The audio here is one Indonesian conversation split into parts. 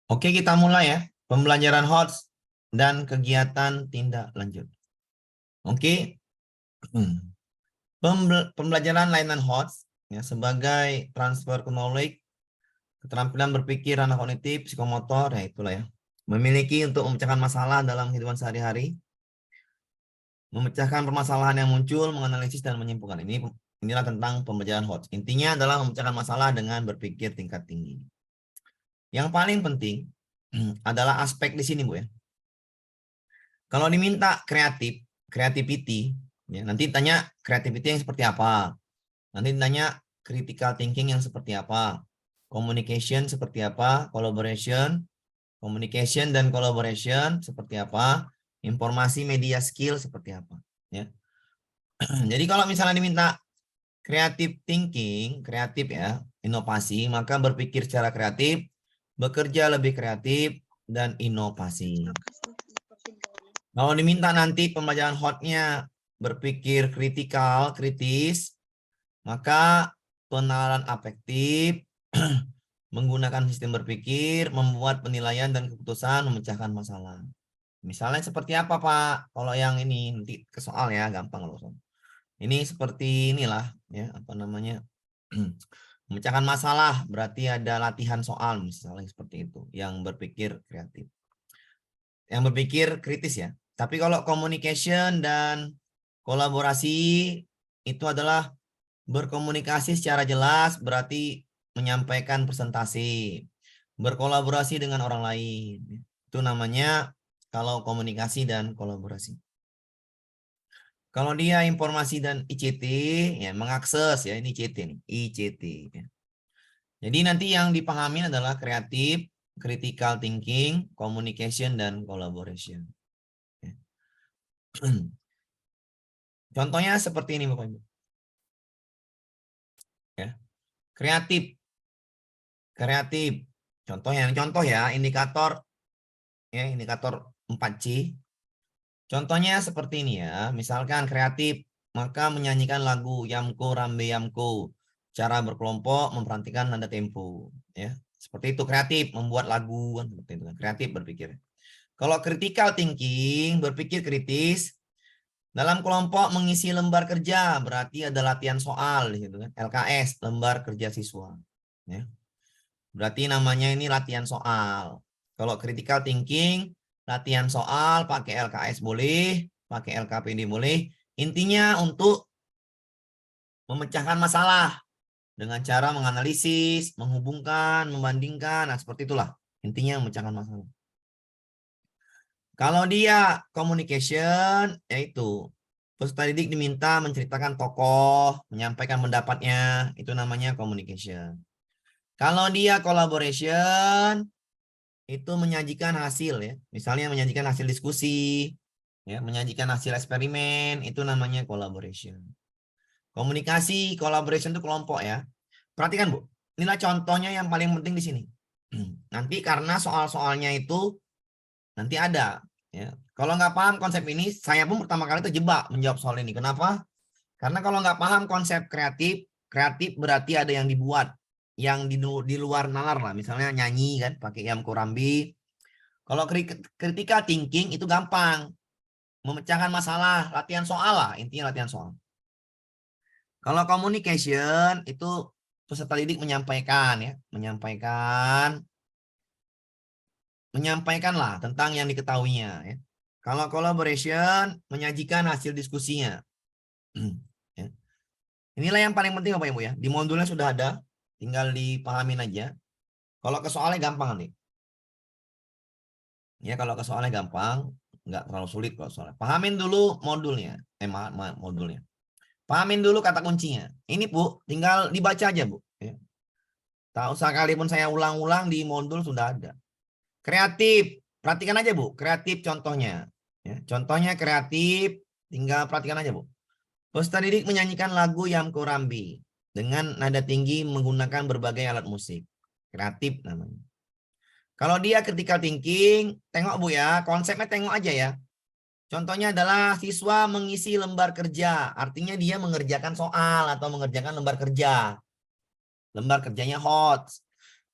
Oke, kita mulai ya. Pembelajaran HOTS dan kegiatan tindak lanjut. Oke. Pembelajaran layanan HOTS ya, sebagai transfer knowledge, keterampilan berpikir, ranah kognitif, psikomotor, ya itulah ya. Memiliki untuk memecahkan masalah dalam kehidupan sehari-hari, memecahkan permasalahan yang muncul, menganalisis dan menyimpulkan. Inilah tentang pembelajaran HOTS. Intinya adalah memecahkan masalah dengan berpikir tingkat tinggi. Yang paling penting adalah aspek di sini, Bu ya. Kalau diminta creativity, ya, nanti tanya creativity yang seperti apa. Nanti tanya critical thinking yang seperti apa. Communication seperti apa. Communication dan collaboration seperti apa. Informasi media skill seperti apa. Ya. Jadi kalau misalnya diminta creative thinking, kreatif ya, inovasi, maka berpikir secara kreatif, bekerja lebih kreatif, dan inovasi. Kalau diminta nanti pembelajaran hotnya berpikir kritis, maka penalaran afektif, menggunakan sistem berpikir, membuat penilaian dan keputusan, memecahkan masalah. Misalnya seperti apa, Pak? Kalau yang ini nanti ke soal ya, gampang loh. Ini seperti inilah ya, apa namanya? Memecahkan masalah berarti ada latihan soal misalnya seperti itu, yang berpikir kreatif. Yang berpikir kritis ya. Tapi kalau communication dan kolaborasi itu adalah berkomunikasi secara jelas, berarti menyampaikan presentasi. Berkolaborasi dengan orang lain. Itu namanya kalau komunikasi dan kolaborasi. Kalau dia informasi dan ICT, ya mengakses ya, ini ICT nih, ICT. Ya. Jadi nanti yang dipahami adalah kreatif, critical thinking, communication, dan collaboration. Ya. Contohnya seperti ini Bapak Ibu. Ya. Kreatif. Contoh ya, indikator 4C. Contohnya seperti ini ya. Misalkan kreatif, maka menyanyikan lagu Yamko Rambe Yamko. Cara berkelompok, memperhatikan nada tempo, ya. Seperti itu kreatif, membuat lagu kan seperti itu kan. Kreatif berpikir. Kalau critical thinking, berpikir kritis, dalam kelompok mengisi lembar kerja, berarti ada latihan soal gitu kan. LKS, lembar kerja siswa. Ya. Berarti namanya ini latihan soal. Kalau critical thinking, latihan soal pakai LKS boleh, pakai LKPD boleh. Intinya untuk memecahkan masalah dengan cara menganalisis, menghubungkan, membandingkan, nah seperti itulah. Intinya memecahkan masalah. Kalau dia communication, yaitu peserta didik diminta menceritakan tokoh, menyampaikan pendapatnya, itu namanya communication. Kalau dia collaboration, itu menyajikan hasil ya. Misalnya menyajikan hasil diskusi, ya, menyajikan hasil eksperimen, itu namanya collaboration. Komunikasi, collaboration itu kelompok ya. Perhatikan Bu, inilah contohnya yang paling penting di sini. Nanti karena soal-soalnya itu nanti ada ya. Kalau nggak paham konsep ini, saya pun pertama kali terjebak menjawab soal ini. Kenapa? Karena kalau nggak paham konsep kreatif berarti ada yang dibuat, yang di luar nalar lah. Misalnya nyanyi kan, pakai Yam Korambi. Kalau critical thinking itu gampang, memecahkan masalah, latihan soal lah, intinya latihan soal. Kalau communication itu peserta didik menyampaikan ya, menyampaikanlah tentang yang diketahuinya ya. Kalau collaboration menyajikan hasil diskusinya. Ya. Inilah yang paling penting Bapak Ibu ya. Di modulnya sudah ada, tinggal dipahamin aja. Kalau ke soalnya gampang nanti. Ya kalau ke soalnya gampang, nggak terlalu sulit kalau soalnya. Pahamin dulu modulnya, modulnya. Pahamin dulu kata kuncinya. Ini Bu, tinggal dibaca aja Bu. Ya. Tak usah kalaupun saya ulang-ulang di modul sudah ada. Kreatif, perhatikan aja Bu. Kreatif contohnya. Ya, contohnya kreatif, tinggal perhatikan aja Bu. Peserta didik menyanyikan lagu Yamko Rambi dengan nada tinggi menggunakan berbagai alat musik. Kreatif namanya. Kalau dia critical thinking, tengok Bu ya, konsepnya tengok aja ya. Contohnya adalah siswa mengisi lembar kerja, artinya dia mengerjakan soal atau mengerjakan lembar kerja. Lembar kerjanya hot.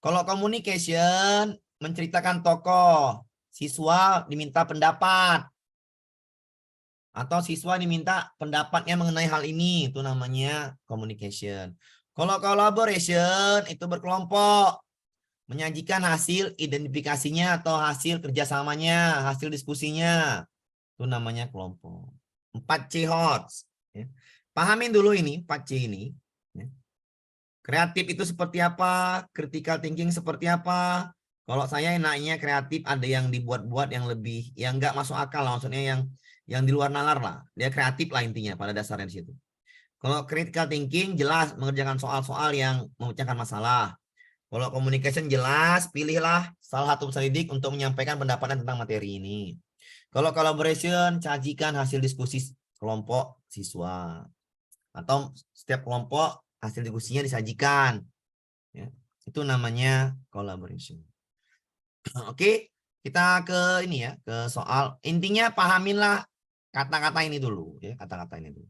Kalau communication, menceritakan tokoh, siswa diminta pendapat. Atau siswa diminta pendapatnya mengenai hal ini, itu namanya communication. Kalau collaboration itu berkelompok, menyajikan hasil identifikasinya atau hasil kerjasamanya, hasil diskusinya, itu namanya kelompok. 4C HOTS. Ya. Pahamin dulu ini 4C ini. Ya. Kreatif itu seperti apa? Critical thinking seperti apa? Kalau saya enaknya kreatif ada yang dibuat-buat yang lebih, yang nggak masuk akal lah, maksudnya yang di luar nalar lah. Dia kreatif lah intinya pada dasarnya di situ. Kalau critical thinking jelas mengerjakan soal-soal yang memecahkan masalah. Kalau communication jelas pilihlah salah satu peserta didik untuk menyampaikan pendapatnya tentang materi ini. Kalau collaboration sajikan hasil diskusi kelompok siswa atau setiap kelompok hasil diskusinya disajikan. Ya, itu namanya collaboration. Oke, kita ke ini ya, ke soal. Intinya pahaminlah kata-kata ini dulu, ya, kata-kata ini dulu.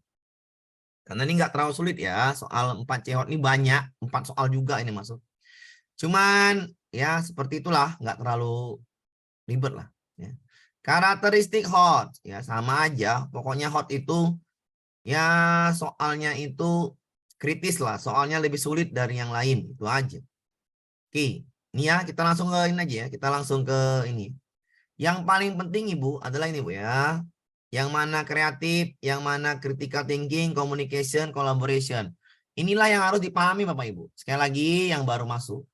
Karena ini nggak terlalu sulit ya, soal 4 CHOT ini banyak, 4 soal juga ini masuk. Cuman ya seperti itulah, nggak terlalu ribet lah. Ya. Karakteristik HOT, ya sama aja. Pokoknya HOT itu ya soalnya itu kritis lah, soalnya lebih sulit dari yang lain, itu aja. Oke, ini ya kita langsung ke ini aja ya, kita langsung ke ini. Yang paling penting Ibu adalah ini Bu ya. Yang mana kreatif, yang mana critical thinking, communication, collaboration. Inilah yang harus dipahami Bapak Ibu. Sekali lagi yang baru masuk.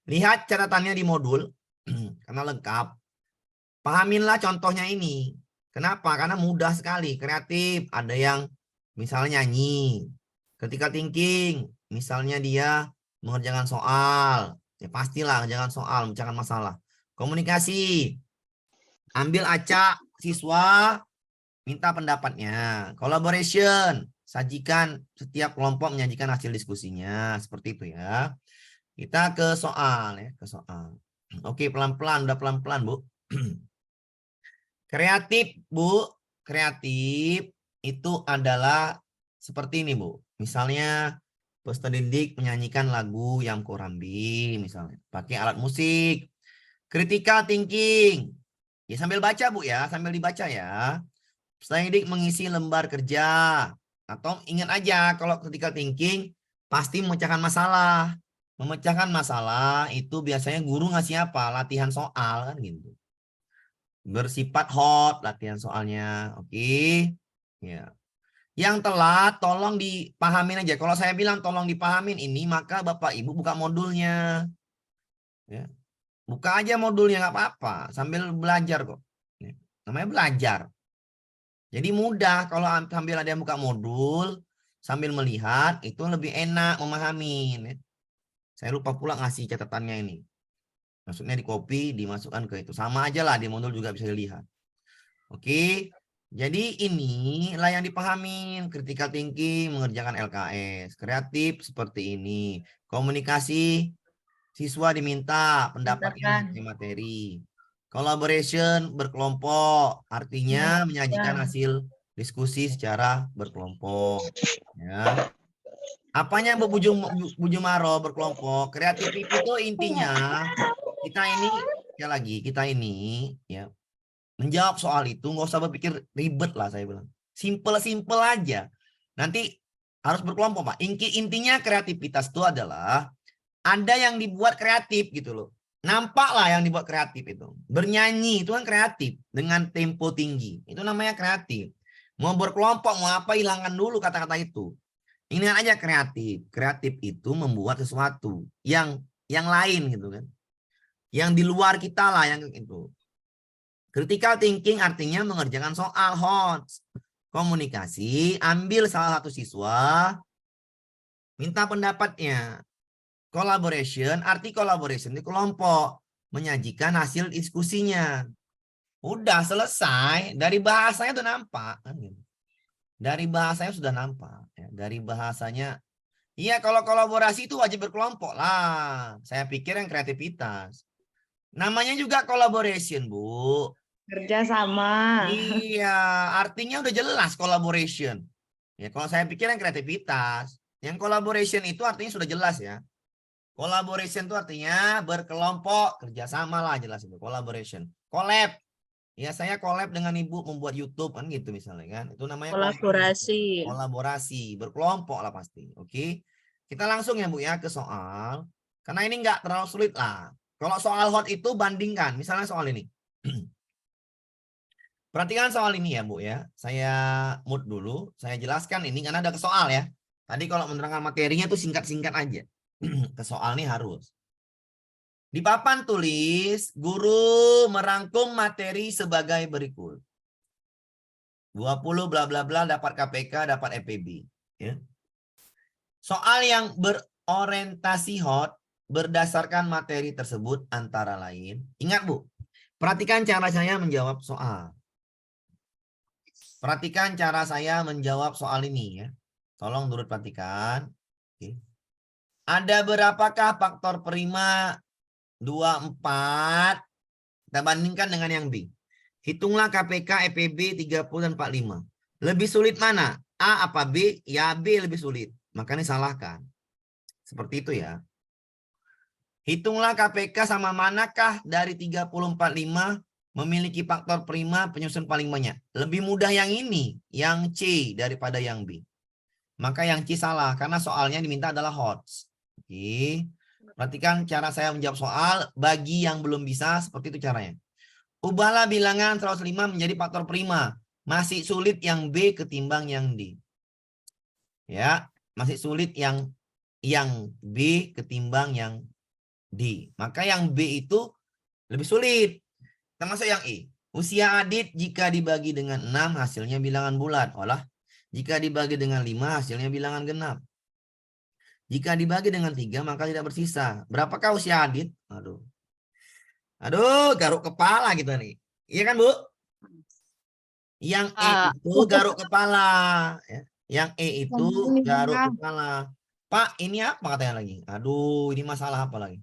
Lihat catatannya di modul karena lengkap. Pahaminlah contohnya ini. Kenapa? Karena mudah sekali, kreatif. Ada yang misalnya nyanyi. Critical thinking, misalnya dia mengerjakan soal. Ya pastilah mengerjakan soal, memecahkan masalah. Komunikasi, ambil acak siswa, minta pendapatnya. Collaboration, sajikan setiap kelompok menyajikan hasil diskusinya. Seperti itu ya. Kita ke soal ya, ke soal. Oke, pelan-pelan, udah pelan-pelan, Bu. Kreatif, Bu. Kreatif itu adalah seperti ini, Bu. Misalnya peserta didik menyanyikan lagu Yang Korambi misalnya, pakai alat musik. Critical thinking. Ya sambil baca, Bu ya, sambil dibaca ya. Peserta didik mengisi lembar kerja. Atau ingat aja kalau critical thinking pasti memecahkan masalah. Memecahkan masalah itu biasanya guru ngasih apa? Latihan soal kan gitu. Bersifat hot latihan soalnya. Oke. Ya. Yang telat tolong dipahamin aja. Kalau saya bilang tolong dipahamin ini, maka Bapak Ibu buka modulnya. Ya. Buka aja modulnya nggak apa-apa sambil belajar kok. Ya. Namanya belajar. Jadi mudah kalau sambil ada yang buka modul sambil melihat itu lebih enak memahami. Ya. Saya lupa pula ngasih catatannya ini. Maksudnya di copy, dimasukkan ke itu. Sama aja lah, di modul juga bisa dilihat. Oke, jadi inilah yang dipahamin. Critical thinking, mengerjakan LKS. Kreatif seperti ini. Komunikasi, siswa diminta pendapatnya mengenai materi. Collaboration, berkelompok. Artinya menyajikan hasil diskusi secara berkelompok. Ya. Apanya Bu Jumaro berkelompok? Kreativiti itu intinya kita ini kita ini ya menjawab soal itu nggak usah berpikir ribet lah saya bilang. Simple aja. Nanti harus berkelompok Pak. Intinya kreativitas itu adalah ada yang dibuat kreatif gitu loh. Nampak lah yang dibuat kreatif itu. Bernyanyi itu kan kreatif dengan tempo tinggi. Itu namanya kreatif. Mau berkelompok mau apa hilangkan dulu kata-kata itu. Ini aja kreatif. Kreatif itu membuat sesuatu yang lain gitu kan. Yang di luar kita lah yang itu. Critical thinking artinya mengerjakan soal HOTS. Komunikasi, ambil salah satu siswa, minta pendapatnya. Collaboration, arti collaboration di kelompok. Menyajikan hasil diskusinya. Udah selesai. Dari bahasanya tuh nampak. Dari bahasanya sudah nampak. Dari bahasanya. Iya, kalau kolaborasi itu wajib berkelompok lah. Saya pikir yang kreativitas. Namanya juga collaboration, Bu. Kerja sama. Iya, artinya udah jelas collaboration. Ya, kalau saya pikir yang kreativitas. Yang collaboration itu artinya sudah jelas ya. Collaboration itu artinya berkelompok, kerjasama lah jelas itu. Collaboration. Collab. Ya saya collab dengan ibu membuat YouTube kan gitu misalnya kan. Itu namanya Kolaborasi. kolaborasi. Berkelompok lah pasti. Oke. Kita langsung ya Bu ya ke soal. Karena ini nggak terlalu sulit lah. Kalau soal hot itu bandingkan. Misalnya soal ini. Perhatikan soal ini ya Bu ya. Saya mood dulu. Saya jelaskan ini karena ada ke soal ya. Tadi kalau menerangkan materinya tuh singkat-singkat aja. Ke soal ini harus. Di papan tulis, guru merangkum materi sebagai berikut. 20 bla bla bla dapat KPK, dapat EPB. Ya. Soal yang berorientasi hot berdasarkan materi tersebut antara lain. Ingat Bu, perhatikan cara saya menjawab soal. Perhatikan cara saya menjawab soal ini ya. Tolong turut perhatikan. Oke. Ada berapakah faktor prima 24? Kita bandingkan dengan yang B. Hitunglah KPK, EPB 30 dan 45. Lebih sulit mana? A apa B? Ya B lebih sulit. Makanya salahkan. Seperti itu ya. Hitunglah KPK sama manakah dari 30, 45 memiliki faktor prima penyusun paling banyak. Lebih mudah yang ini, yang C daripada yang B. Maka yang C salah karena soalnya diminta adalah HOTS. Oke. Perhatikan cara saya menjawab soal bagi yang belum bisa seperti itu caranya. Ubahlah bilangan 105 menjadi faktor prima. Masih sulit yang B ketimbang yang D. Ya, masih sulit yang B ketimbang yang D. Maka yang B itu lebih sulit. Termasuk yang E. Usia Adit jika dibagi dengan 6 hasilnya bilangan bulat. Olah, jika dibagi dengan 5 hasilnya bilangan genap. Jika dibagi dengan 3 maka tidak bersisa. Berapakah usia Adit? Aduh, garuk kepala gitu nih. Iya kan, Bu? Yang E itu garuk kepala. Ya. Yang E itu garuk kepala. Pak, ini apa katanya lagi? Aduh, ini masalah apa lagi?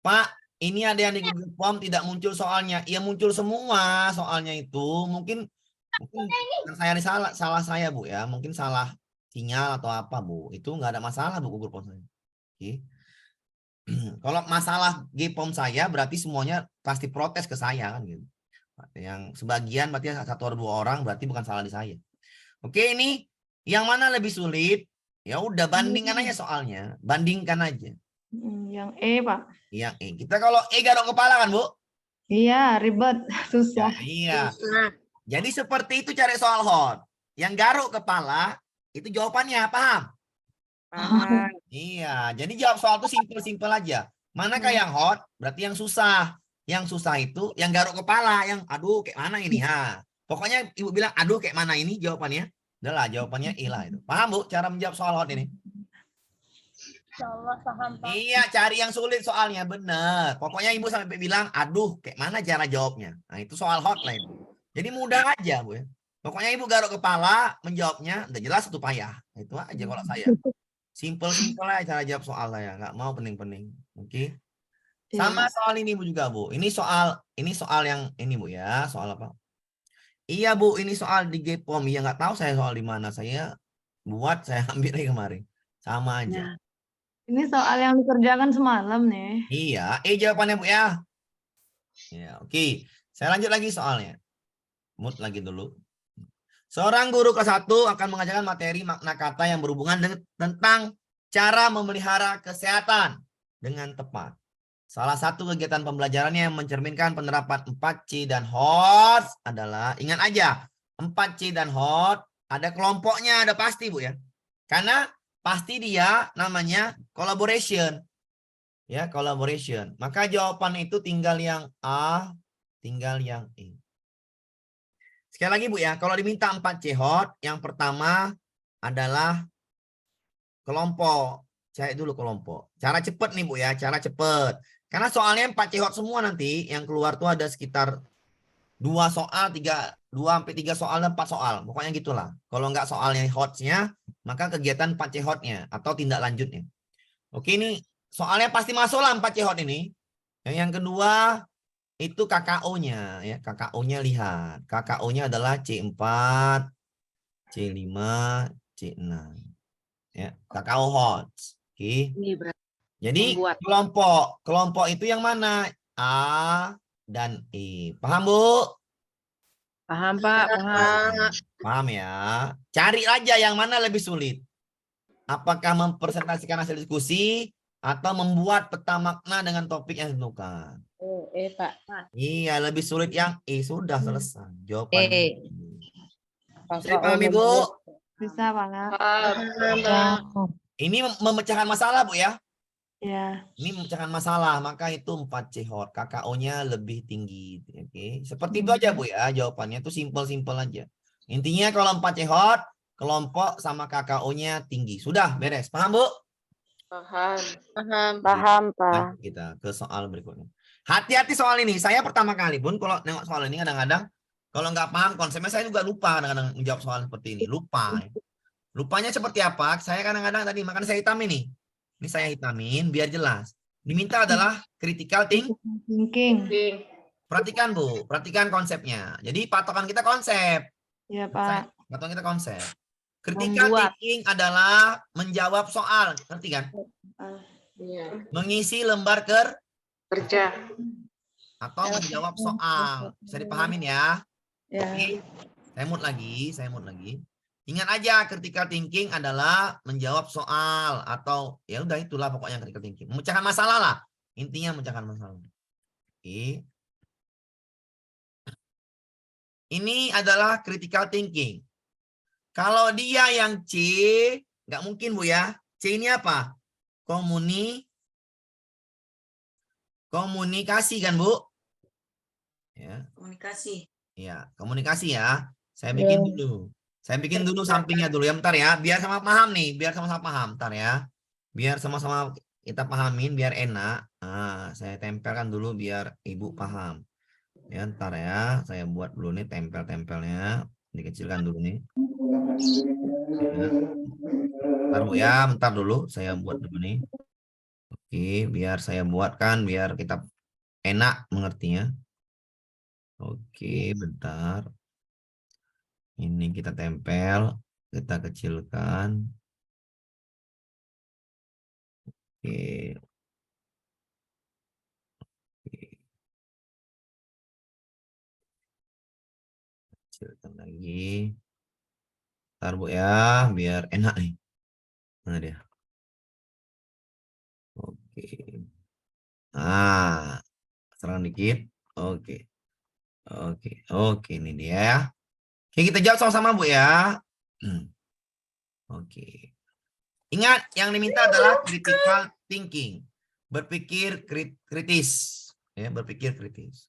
Pak, ini ada yang di Google Form tidak muncul soalnya. Iya muncul semua soalnya itu. Mungkin saya salah saya Bu ya. Mungkin salah sinyal atau apa Bu. Itu nggak ada masalah Bu Google Form saya. Oke. Kalau masalah GPOM saya berarti semuanya pasti protes ke saya kan gitu. Yang sebagian berarti 1 atau 2 orang berarti bukan salah di saya. Oke, ini yang mana lebih sulit? Ya udah bandingkan aja soalnya, bandingkan aja. Yang E, Pak. Yang E. Kita kalau E garuk kepala kan, Bu? Iya, ribet, susah. Ya, iya. Jadi seperti itu cari soal hot. Yang garuk kepala itu jawabannya, paham? Iya, jadi jawab soal itu simpel-simpel aja. Manakah yang hot? Berarti yang susah. Yang susah itu yang garuk kepala, yang aduh kayak mana ini? Ha. Pokoknya Ibu bilang aduh kayak mana ini jawabannya. Udahlah, jawabannya I lah itu. Paham Bu cara menjawab soal hot ini? Insyaallah paham, Pak. Iya, cari yang sulit soalnya, bener. Pokoknya Ibu sampai bilang, aduh kayak mana cara jawabnya. Nah itu soal hotline. Jadi mudah aja Bu ya. Pokoknya Ibu garuk kepala, menjawabnya udah jelas itu payah. Itu aja kalau saya. Simpel-simpel aja cara jawab soal saya, nggak mau pening-pening. Oke. Sama soal ini Bu juga Bu. Ini soal yang ini Bu ya, soal apa? Iya Bu, ini soal di GPOM. Iya nggak tahu saya soal di mana. Saya buat, saya ambil kemarin. Sama aja. Ini soal yang dikerjakan semalam nih. Iya, jawabannya Bu ya. Ya, oke. Saya lanjut lagi soalnya. Mood lagi dulu. Seorang guru kelas 1 akan mengajarkan materi makna kata yang berhubungan tentang cara memelihara kesehatan dengan tepat. Salah satu kegiatan pembelajarannya yang mencerminkan penerapan 4C dan HOT adalah, ingat aja, 4C dan HOT ada kelompoknya, ada pasti Bu ya. Karena pasti dia namanya collaboration. Ya, collaboration. Maka jawaban itu tinggal yang A, tinggal yang E. Sekali lagi Bu ya, kalau diminta 4C HOT, yang pertama adalah kelompok. Cari dulu kelompok. Cara cepet nih Bu ya, cara cepet. Karena soalnya 4C HOT semua nanti, yang keluar tuh ada sekitar 2 soal, 2-3 soal dan 4 soal. Pokoknya gitulah. Kalau nggak soalnya HOT-nya, maka kegiatan 4C HOT-nya atau tindak lanjutnya. Oke, ini soalnya pasti masuk lah 4C HOT ini. Yang kedua, itu KKO-nya ya, KKO-nya lihat. KKO-nya adalah C4, C5, C6. Ya, KKO HOT. Oke. Jadi Membuat. kelompok itu yang mana? A dan E. Paham, Bu? Paham, Pak. Paham. Paham ya? Cari aja yang mana lebih sulit. Apakah mempresentasikan hasil diskusi atau membuat peta makna dengan topik yang ditentukan? Pak. Iya, lebih sulit yang E. Sudah selesai. Jawabannya. E. Bisa dipahami, Bu? Bisa, Pak. Ini memecahkan masalah, Bu ya. Ya. Ini memecahkan masalah, maka itu 4 cohort. KKO-nya lebih tinggi. Oke, seperti itu aja, Bu ya. Jawabannya itu simpel-simpel aja. Intinya kalau 4 cohort, kelompok sama KKO-nya tinggi. Sudah beres. Paham, Bu? Paham, Pak. Lanjut kita ke soal berikutnya. Hati-hati soal ini. Saya pertama kali pun kalau nengok soal ini kadang-kadang kalau nggak paham konsepnya saya juga lupa kadang-kadang menjawab soal seperti ini. Lupa. Lupanya seperti apa? Saya kadang-kadang tadi makan saya hitam ini. Ini saya hitamin biar jelas. Diminta adalah critical Thinking. Perhatikan, Bu. Perhatikan konsepnya. Jadi patokan kita konsep. Ya, Pak. Patokan kita konsep. Critical Membuat. thinking adalah menjawab soal. Ngerti kan? Mengisi lembar Kerja. atau menjawab soal. Bisa dipahamin ya? Ya. Oke. Saya mood lagi. Ingat aja, critical thinking adalah menjawab soal atau ya udah itulah pokoknya critical thinking. Memecahkan masalah lah. Intinya memecahkan masalah. Oke. Ini adalah critical thinking. Kalau dia yang C, nggak mungkin, Bu ya. C ini apa? Komunikasi kan, Bu? Ya. Komunikasi. Ya, komunikasi ya. Saya bikin dulu. Saya bikin dulu sampingnya dulu ya, bentar ya. Biar sama paham nih, biar sama-sama paham, bentar ya. Biar sama-sama kita pahamin, biar enak. Nah, saya tempelkan dulu biar Ibu paham. Ya, bentar ya. Saya buat dulu nih tempel-tempelnya. Dikecilkan dulu nih. Ya. Bentar, Bu ya, bentar dulu. Saya buat dulu nih. Oke, biar saya buatkan, biar kita enak mengertinya. Oke, bentar. Ini kita tempel, kita kecilkan. Oke. Kecilkan lagi. Bentar, Bu ya, biar enak nih. Mana dia? Oke. Nah, serang dikit. Oke. Oke, ini dia ya. Oke, kita jawab sama-sama, Bu ya. Oke. Ingat, yang diminta adalah critical thinking. Berpikir kritis. Ya, berpikir kritis.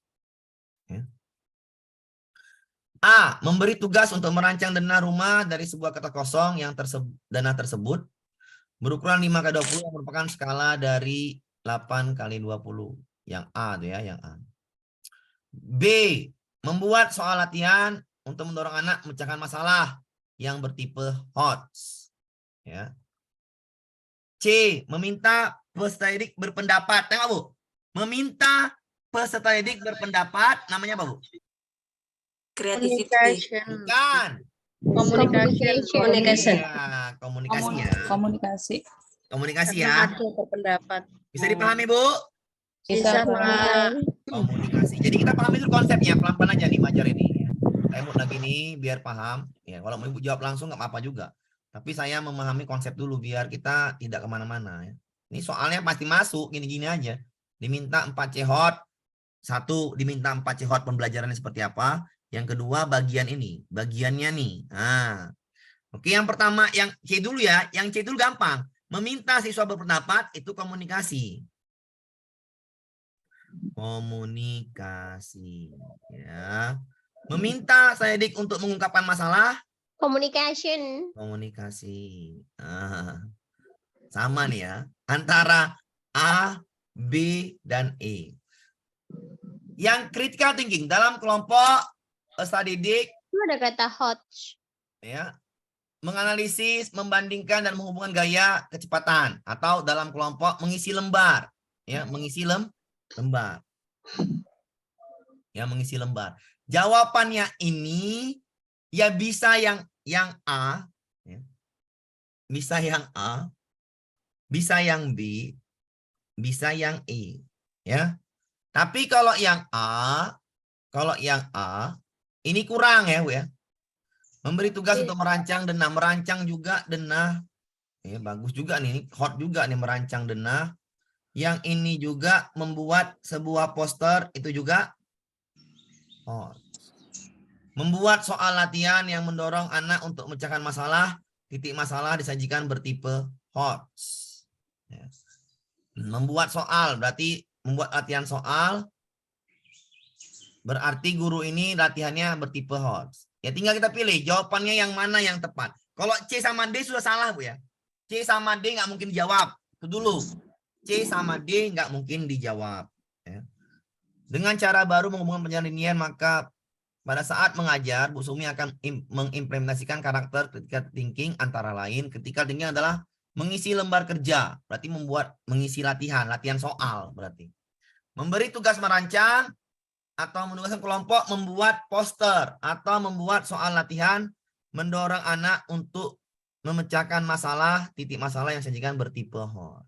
Ya. A. Memberi tugas untuk merancang dana rumah dari sebuah kata kosong yang dana tersebut berukuran 5x20 yang merupakan skala dari 8x20. Yang A tuh ya, yang A. B. Membuat soal latihan untuk mendorong anak memecahkan masalah yang bertipe HOTS. Ya. C. Meminta peserta didik berpendapat. Tengok, Bu. Meminta peserta didik berpendapat namanya apa, Bu? Creativity. Bukan. Communication. Ya, komunikasi ya. Komunikasi ya. Berpendapat. Bisa dipahami, Bu? Bisa, Pak. Komunikasi. Jadi kita pahami dulu konsepnya. Pelan-pelan aja nih majar ini. Saya mau lagi nih biar paham. Ya, kalau mau Ibu jawab langsung nggak apa-apa juga. Tapi saya memahami konsep dulu biar kita tidak kemana-mana. Ya. Ini soalnya pasti masuk gini-gini aja. Diminta 4 cohort. 1, diminta 4 cohort pembelajarannya seperti apa. Yang kedua bagian ini, bagiannya nih. Nah, oke, yang pertama yang C dulu ya, yang C dulu gampang. Meminta siswa berpendapat itu komunikasi. Komunikasi, ya. Meminta saya dik untuk mengungkapkan masalah. Communication. Komunikasi. Sama nih ya, antara A, B, dan E. Yang critical thinking dalam kelompok peserta didik Itu ada kata hot. ya, menganalisis, membandingkan dan menghubungkan gaya kecepatan atau dalam kelompok mengisi lembar, ya, mengisi lembar. Ya, mengisi lembar. Jawabannya ini ya bisa yang A, ya. Bisa yang A, bisa yang B, bisa yang E, ya. Tapi kalau yang A, ini kurang ya, Bu ya. Memberi tugas untuk merancang denah, merancang juga denah. Ya, bagus juga nih, ini hot juga nih merancang denah. Yang ini juga membuat sebuah poster, itu juga hot. Membuat soal latihan yang mendorong anak untuk memecahkan masalah, titik masalah disajikan bertipe hot. Ya. Membuat soal, berarti membuat latihan soal, berarti guru ini latihannya bertipe hot. Ya tinggal kita pilih jawabannya yang mana yang tepat. Kalau C sama D sudah salah, Bu ya. C sama D nggak mungkin dijawab. Itu dulu. C sama D nggak mungkin dijawab. Ya. Dengan cara baru menghubungkan penjelasan linier, maka pada saat mengajar, Bu Sumi akan mengimplementasikan karakter critical thinking antara lain. Critical thinking adalah mengisi lembar kerja, berarti mengisi latihan soal berarti. Memberi tugas merancang atau menugaskan kelompok membuat poster atau membuat soal latihan mendorong anak untuk memecahkan masalah, titik masalah yang disajikan bertipe hot.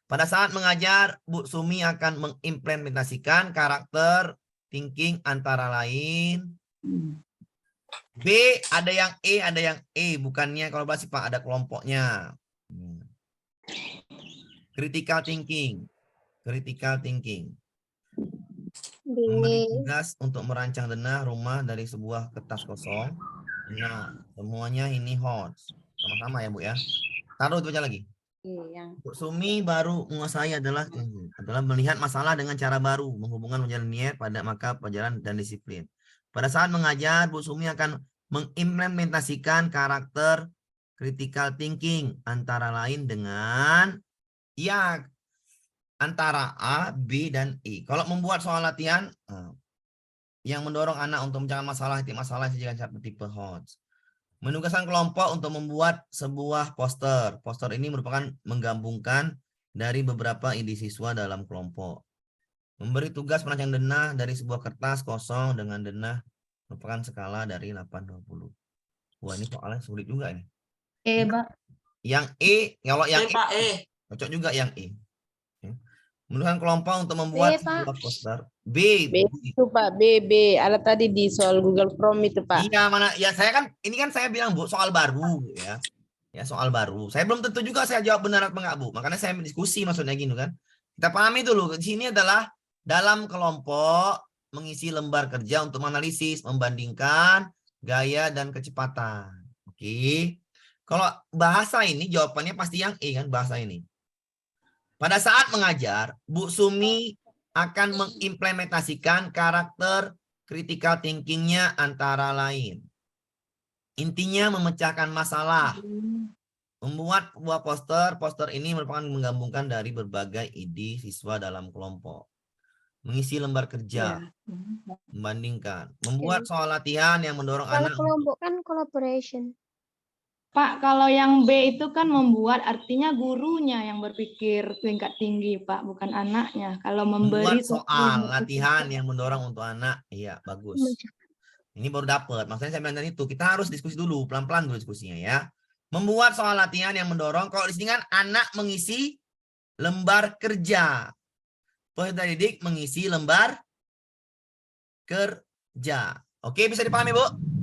Pada saat mengajar, Bu Sumi akan mengimplementasikan karakter thinking antara lain. B, ada yang E, ada yang E. Bukannya kolaborasi, Pak. Ada kelompoknya. Critical thinking. Critical thinking. Memberi tugas untuk merancang denah rumah dari sebuah kertas kosong. Nah, semuanya ini hot. Sama-sama ya, Bu ya. Taruh itu aja lagi. Bu Sumi baru menguasai adalah melihat masalah dengan cara baru, menghubungkan penjelasan linier pada maka pelajaran dan disiplin. Pada saat mengajar, Bu Sumi akan mengimplementasikan karakter critical thinking antara lain dengan ya antara A, B, dan E. Kalau membuat soal latihan yang mendorong anak untuk mencari masalah, titik masalah sejalan tipe hot. Menugaskan kelompok untuk membuat sebuah poster. Poster ini merupakan menggabungkan dari beberapa ide siswa dalam kelompok. Memberi tugas merancang denah dari sebuah kertas kosong dengan denah merupakan skala dari 8-20. Wah, ini soalnya sulit juga ini. E, Pak. Yang E, kalau yang Pak, cocok juga yang E. Menugaskan kelompok untuk membuat B, Pak. sebuah poster. B. Itu Pak, B. Ada tadi di soal Google Form itu Pak. Iya, mana ya saya kan ini kan saya bilang Bu soal baru ya. Ya soal baru. Saya belum tentu juga saya jawab benar apa enggak, Bu. Makanya saya diskusi maksudnya gini kan. Kita pahami dulu. Di sini adalah dalam kelompok mengisi lembar kerja untuk menganalisis, membandingkan gaya dan kecepatan. Oke. Kalau bahasa ini jawabannya pasti yang E kan bahasa ini. Pada saat mengajar, Bu Sumi akan mengimplementasikan karakter critical thinking-nya antara lain. Intinya memecahkan masalah. Membuat sebuah poster ini merupakan menggabungkan dari berbagai ide siswa dalam kelompok. Mengisi lembar kerja, membandingkan. Membuat soal latihan yang mendorong Kalau anak. kelompok kan collaboration. Pak, kalau yang B itu kan membuat, artinya gurunya yang berpikir tingkat tinggi, Pak, bukan anaknya. Kalau memberi Membuat soal latihan yang mendorong untuk anak, iya bagus. Ini baru dapat. Maksudnya saya bilang tadi itu kita harus diskusi dulu, pelan-pelan dulu diskusinya ya. Membuat soal latihan yang mendorong. Kalau di sini kan anak mengisi lembar kerja, peserta didik mengisi lembar kerja. Oke, bisa dipahami Bu?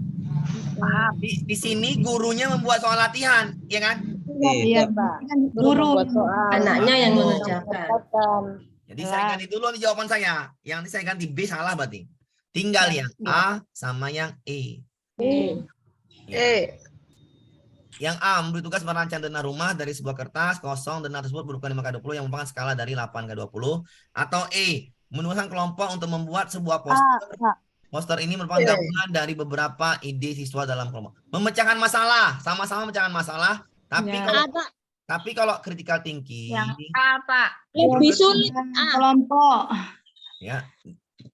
Di sini gurunya membuat soal latihan, ya kan? Iya, Pak. Guru. Membuat soal. Anaknya yang Guru. mengerjakan. Jadi saya ganti dulu nih jawaban saya. Yang ini saya ganti B salah berarti. Tinggal yang A sama yang E. Ya. Yang A memberi tugas merancang denah rumah dari sebuah kertas kosong. Denah tersebut berukuran 5x20 yang merupakan skala dari 8x20. Atau E, menugaskan kelompok untuk membuat sebuah poster. Poster ini merupakan gabungan dari beberapa ide siswa dalam kelompok. Memecahkan masalah, sama-sama memecahkan masalah. Tapi kalau critical thinking, A, Pak. Lebih sulit. Kelompok. ya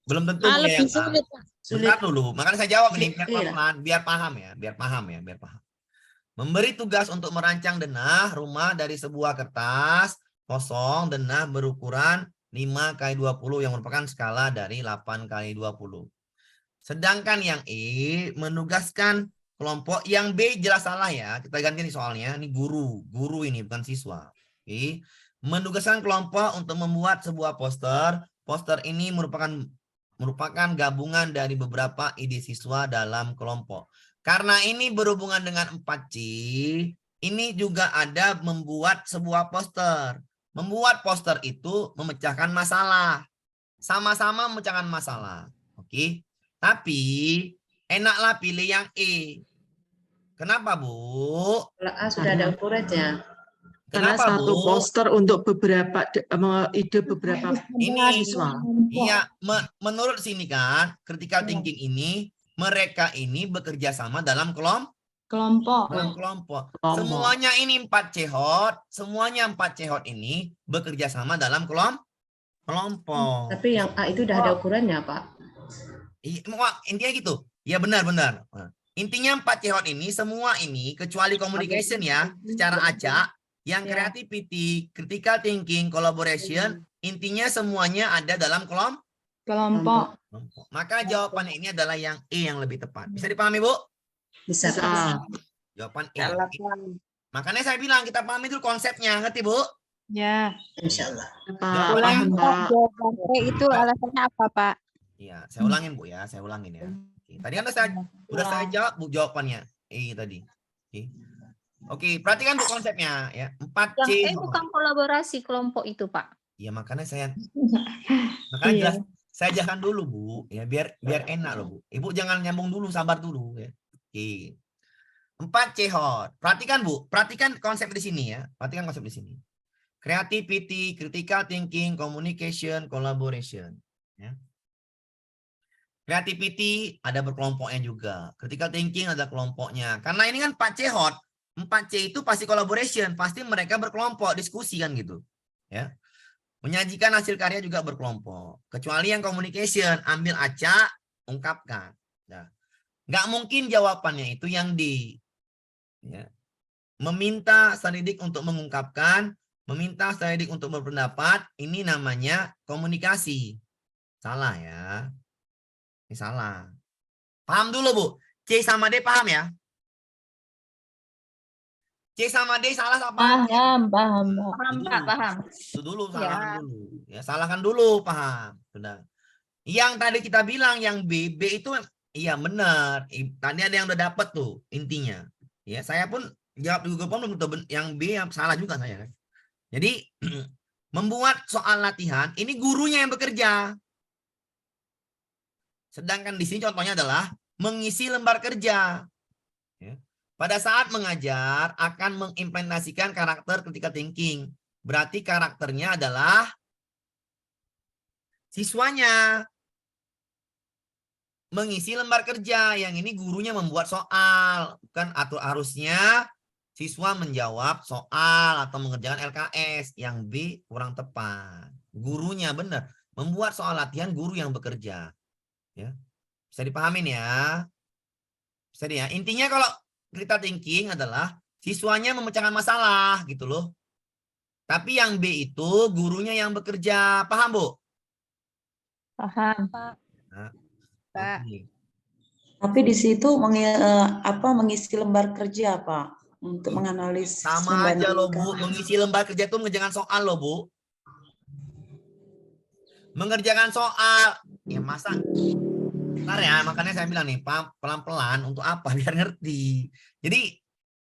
belum tentu punya Lebih yang A. sulit. Sebentar dulu, makanya saya jawab ini biar pelan-pelan, biar paham ya, biar paham. Memberi tugas untuk merancang denah rumah dari sebuah kertas kosong, denah berukuran 5x20 yang merupakan skala dari 8x20. Sedangkan yang E menugaskan kelompok, yang B jelas salah ya. Kita ganti nih soalnya, ini guru ini bukan siswa. Oke. Menugaskan kelompok untuk membuat sebuah poster. Poster ini merupakan gabungan dari beberapa ide siswa dalam kelompok. Karena ini berhubungan dengan 4C, ini juga ada membuat sebuah poster. Membuat poster itu memecahkan masalah. Sama-sama memecahkan masalah. Oke. Tapi enaklah pilih yang E. Kenapa, Bu? Kalau A sudah ada ukurannya. Karena Kenapa, satu Bu? poster untuk beberapa ide beberapa Ini, siswa. iya, menurut sini kan, critical thinking ini, mereka ini bekerja sama dalam kelompok. Kelompok. Semuanya ini 4C hot, semuanya 4C hot ini bekerja sama dalam kelompok. Tapi yang A itu udah ada ukurannya, Pak. Intinya gitu. Ya benar-benar. Intinya 4C hot ini, semua ini, kecuali communication ya, secara acak, yang creativity, critical thinking, collaboration, intinya semuanya ada dalam Kelompok. Maka jawabannya ini adalah yang E yang lebih tepat. Bisa dipahami, Bu? Bisa. Jawaban E. Makanya saya bilang kita pahami dulu konsepnya, ngerti, Bu? Ya. Insya Allah. Paham, Pak. Jawaban E itu alasannya apa, Pak? Iya, saya ulangin, Bu ya, saya ulangin ya. Oke. Tadi kan udah saya jawab, Bu, jawabannya E tadi. Oke, perhatikan Bu konsepnya ya. 4C. Yang bukan kolaborasi kelompok itu, Pak. Ya makanya saya jelas, saya jelaskan dulu, Bu, ya biar enak loh, Bu. Ibu jangan nyambung dulu, sabar dulu ya. Oke. 4C hot. Perhatikan, Bu, perhatikan konsep di sini ya. Perhatikan konsep di sini. Creativity, critical thinking, communication, collaboration, ya. Creativity ada berkelompoknya juga. Critical thinking ada kelompoknya. Karena ini kan 4C hot. 4C itu pasti collaboration, pasti mereka berkelompok, diskusi kan gitu. Ya. Menyajikan hasil karya juga berkelompok. Kecuali yang communication, ambil acak, ungkapkan. Nah, nggak mungkin jawabannya itu yang D. Ya. Meminta sang didik untuk mengungkapkan, meminta sang didik untuk berpendapat, ini namanya komunikasi. Salah ya. Ini salah. Paham dulu, Bu. C sama D paham ya? C sama D salah apa? Paham. Paham, Pak, paham. Itu dulu, salahkan dulu. Ya, salahkan dulu, paham. Sudah. Yang tadi kita bilang yang B itu iya benar. Tadi ada yang udah dapat tuh intinya. Ya, saya pun jawab di Google Form belum tentu yang B yang salah juga saya. Jadi membuat soal latihan ini gurunya yang bekerja. Sedangkan di sini contohnya adalah mengisi lembar kerja. Ya. Pada saat mengajar akan mengimplementasikan karakter critical thinking. Berarti karakternya adalah siswanya. Mengisi lembar kerja. Yang ini gurunya membuat soal. Bukan atau harusnya siswa menjawab soal atau mengerjakan LKS. Yang B kurang tepat. Gurunya benar. Membuat soal latihan guru yang bekerja. Ya. Bisa dipahamin ya. Bisa ya. Intinya kalau critical thinking adalah siswanya memecahkan masalah gitu loh. Tapi yang B itu gurunya yang bekerja. Paham, Bu? Paham. Nah, Pak. okay. Tapi di situ mengisi lembar kerja, Pak, untuk menganalisis. Sama aja loh, Bu. Mengisi lembar kerja itu mengerjakan soal loh, Bu. Mengerjakan soal. Ya masa. Bentar ya, makanya saya bilang nih, pelan-pelan untuk apa? Biar ngerti. Jadi,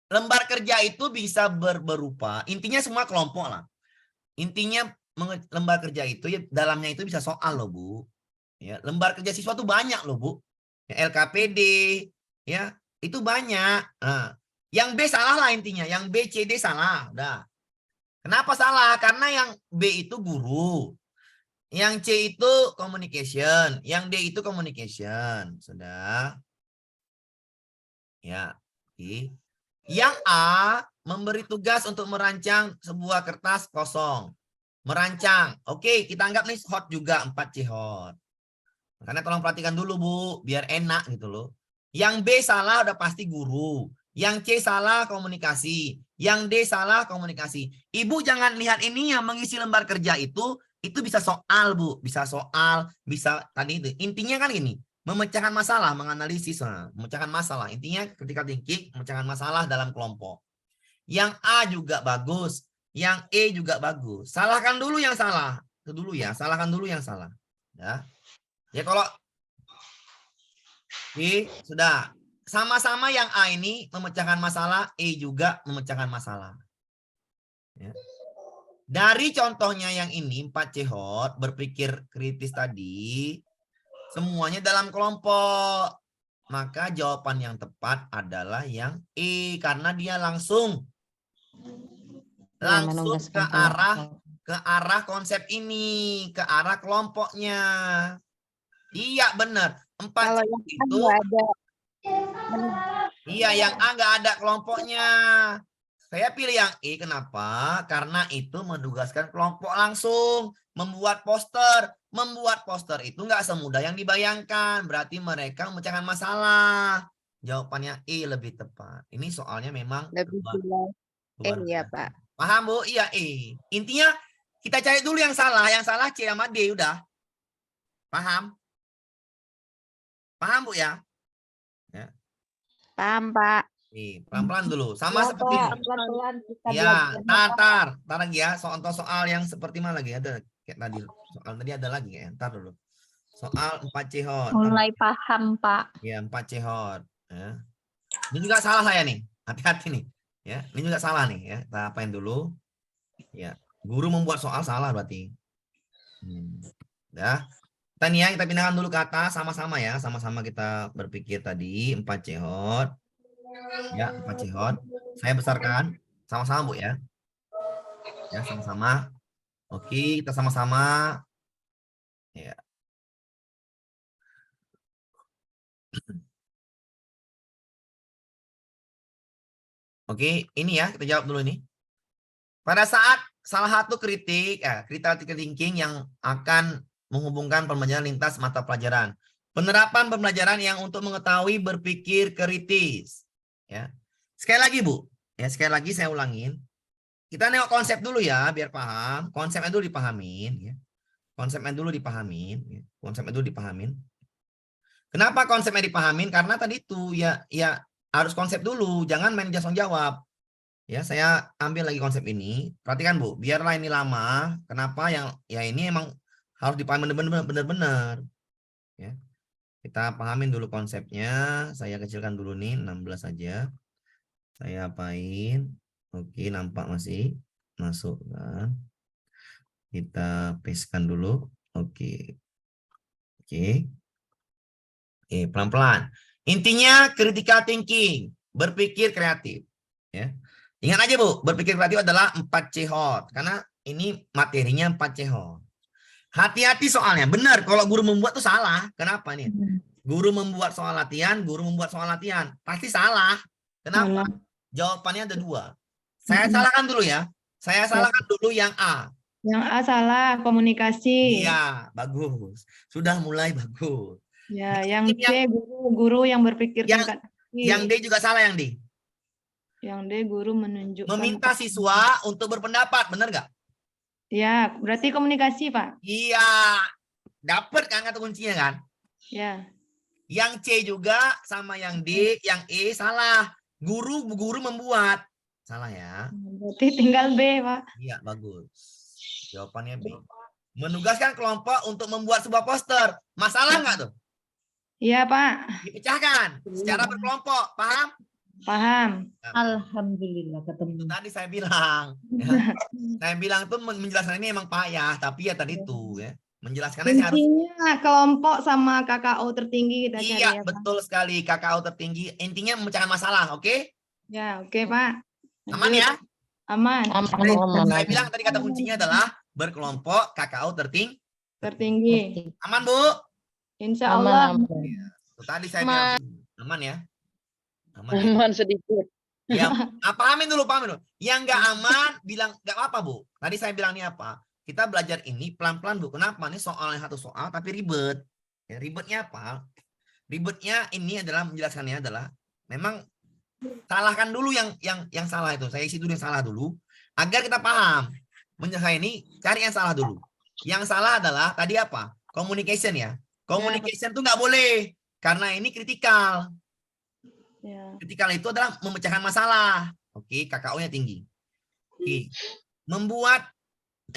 lembar kerja itu bisa berupa, intinya semua kelompok lah. Intinya lembar kerja itu, ya, dalamnya itu bisa soal loh, Bu. Ya, lembar kerja siswa tuh banyak loh, Bu. Ya, LKPD, ya, itu banyak. Nah, yang B salah lah intinya, yang B, C, D salah. Udah. Kenapa salah? Karena yang B itu guru. Yang C itu communication, yang D itu communication. Sudah. Ya. Oke. Yang A memberi tugas untuk merancang sebuah kertas kosong. Merancang. Oke, kita anggap nih hot juga, 4C hot. Makanya tolong perhatikan dulu, Bu, biar enak gitu loh. Yang B salah udah pasti guru. Yang C salah komunikasi. Yang D salah komunikasi. Ibu jangan lihat ini yang mengisi lembar kerja itu bisa soal, Bu. Bisa soal, bisa tadi itu. Intinya kan gini, memecahkan masalah, menganalisis, memecahkan masalah. Intinya critical thinking, memecahkan masalah dalam kelompok. Yang A juga bagus. Yang E juga bagus. Salahkan dulu yang salah. Itu dulu ya, salahkan dulu yang salah. Ya. Ya kalau E sudah sama-sama yang A ini memecahkan masalah, E juga memecahkan masalah. Ya. Dari contohnya yang ini 4C hot berpikir kritis tadi, semuanya dalam kelompok. Maka jawaban yang tepat adalah yang E karena dia langsung ke arah konsep ini, ke arah kelompoknya. Iya benar. 4 Kalau yang A itu nggak ada. iya yang A nggak ada kelompoknya. Saya pilih yang E kenapa? Karena itu menugaskan kelompok langsung membuat poster. Membuat poster itu nggak semudah yang dibayangkan. Berarti mereka memecahkan masalah. Jawabannya E lebih tepat. Ini soalnya memang Lebih luar jelas. Ya biasa. Pak. Paham Bu? Iya E. Intinya kita cari dulu yang salah. Yang salah C sama D udah. Paham? Paham Bu ya? Ya. Paham Pak. Nih, pelan-pelan dulu. Sama Ya, seperti Pak, pelan-pelan kita ya, belajar. tar lagi ya. Soal yang seperti mana lagi? Ada kayak tadi. Soal tadi ada lagi ya. Ntar dulu. Soal 4C hot. Mulai paham, Pak. Ya, 4C hot. Ya. Ini juga salah saya nih. Hati-hati nih. Ya, ini juga salah nih ya. Kita apain dulu? Ya, guru membuat soal salah berarti. Ya. Kita nih ya, kita pindahkan dulu ke atas sama-sama ya. Sama-sama kita berpikir tadi 4C hot. Ya, 4C hot. Saya besarkan sama-sama Bu ya. Ya, sama-sama. Oke, kita sama-sama. Ya. Oke, ini ya, kita jawab dulu ini. Pada saat salah satu critical thinking yang akan menghubungkan pembelajaran lintas mata pelajaran. Penerapan pembelajaran yang untuk mengetahui berpikir kritis. Ya. Sekali lagi Bu, ya sekali lagi saya ulangin. Kita nengok konsep dulu ya, biar paham. Konsepnya dulu dipahamin. Ya. Konsepnya dulu dipahamin. Ya. Konsepnya dulu dipahamin. Kenapa konsepnya dipahamin? Karena tadi itu ya harus konsep dulu, jangan main langsung jawab. Ya, saya ambil lagi konsep ini. Perhatikan Bu, biarlah ini lama. Kenapa yang ya ini emang harus dipahami benar-benar. Ya. Kita pahamin dulu konsepnya. Saya kecilkan dulu nih 16 saja. Saya apain? Oke, nampak masih masuk kan. Kita pastekan dulu. Oke. Oke. Oke, pelan-pelan. Intinya critical thinking, berpikir kreatif. Ya. Ingat aja Bu, berpikir kreatif adalah 4C hot. Karena ini materinya 4C hot. Hati-hati soalnya. Benar, kalau guru membuat tuh salah. Kenapa nih? Guru membuat soal latihan, guru membuat soal latihan. Pasti salah. Kenapa? Jawabannya ada 2. Saya salahkan dulu ya. Saya salahkan dulu yang A. Yang A salah, komunikasi. Iya, bagus. Sudah mulai bagus. Ya, yang C guru yang berpikir tingkat tinggi. Yang D juga salah yang D. Yang D guru menunjukkan. Meminta siswa untuk berpendapat, benar nggak? Ya, berarti komunikasi Pak. Iya, dapat kan kata kuncinya kan? Ya. Yang C juga sama yang D, yang E salah. Guru membuat. Salah ya. Berarti tinggal B Pak. Iya, bagus. Jawabannya B. Menugaskan kelompok untuk membuat sebuah poster. Masalah nggak tuh? Iya Pak. Dipecahkan secara berkelompok, paham? Paham. Alhamdulillah ketemu. Tadi saya bilang, ya. Saya bilang tuh menjelaskan ini emang payah, tapi ya tadi itu ya menjelaskannya saya harus. Intinya kelompok sama KKO tertinggi kita cari Iya, ya Pak. betul sekali. KKO tertinggi. Intinya memecahkan masalah, oke? Ya, oke Pak. Aman ya? Aman. Saya bilang tadi kata kuncinya adalah berkelompok KKO Tertinggi. Aman Bu? Insya Allah. Tuh, tadi saya bilang aman ya. Aman. Ya? Aman sedikit. Ya, pahamin dulu. Yang nggak aman bilang nggak apa Bu. Tadi saya bilang ini apa? Kita belajar ini pelan-pelan Bu. Kenapa? Ini soalnya satu soal tapi ribet. Ya, ribetnya apa? Ribetnya ini adalah menjelaskannya adalah memang salahkan dulu yang salah itu. Saya isi dulu yang salah dulu agar kita paham. Menjelaskan ini cari yang salah dulu. Yang salah adalah tadi apa? Communication ya. Communication tuh nggak boleh karena ini kritikal. Ya. Kritikal itu adalah memecahkan masalah. Oke, KKO-nya tinggi. Oke. Membuat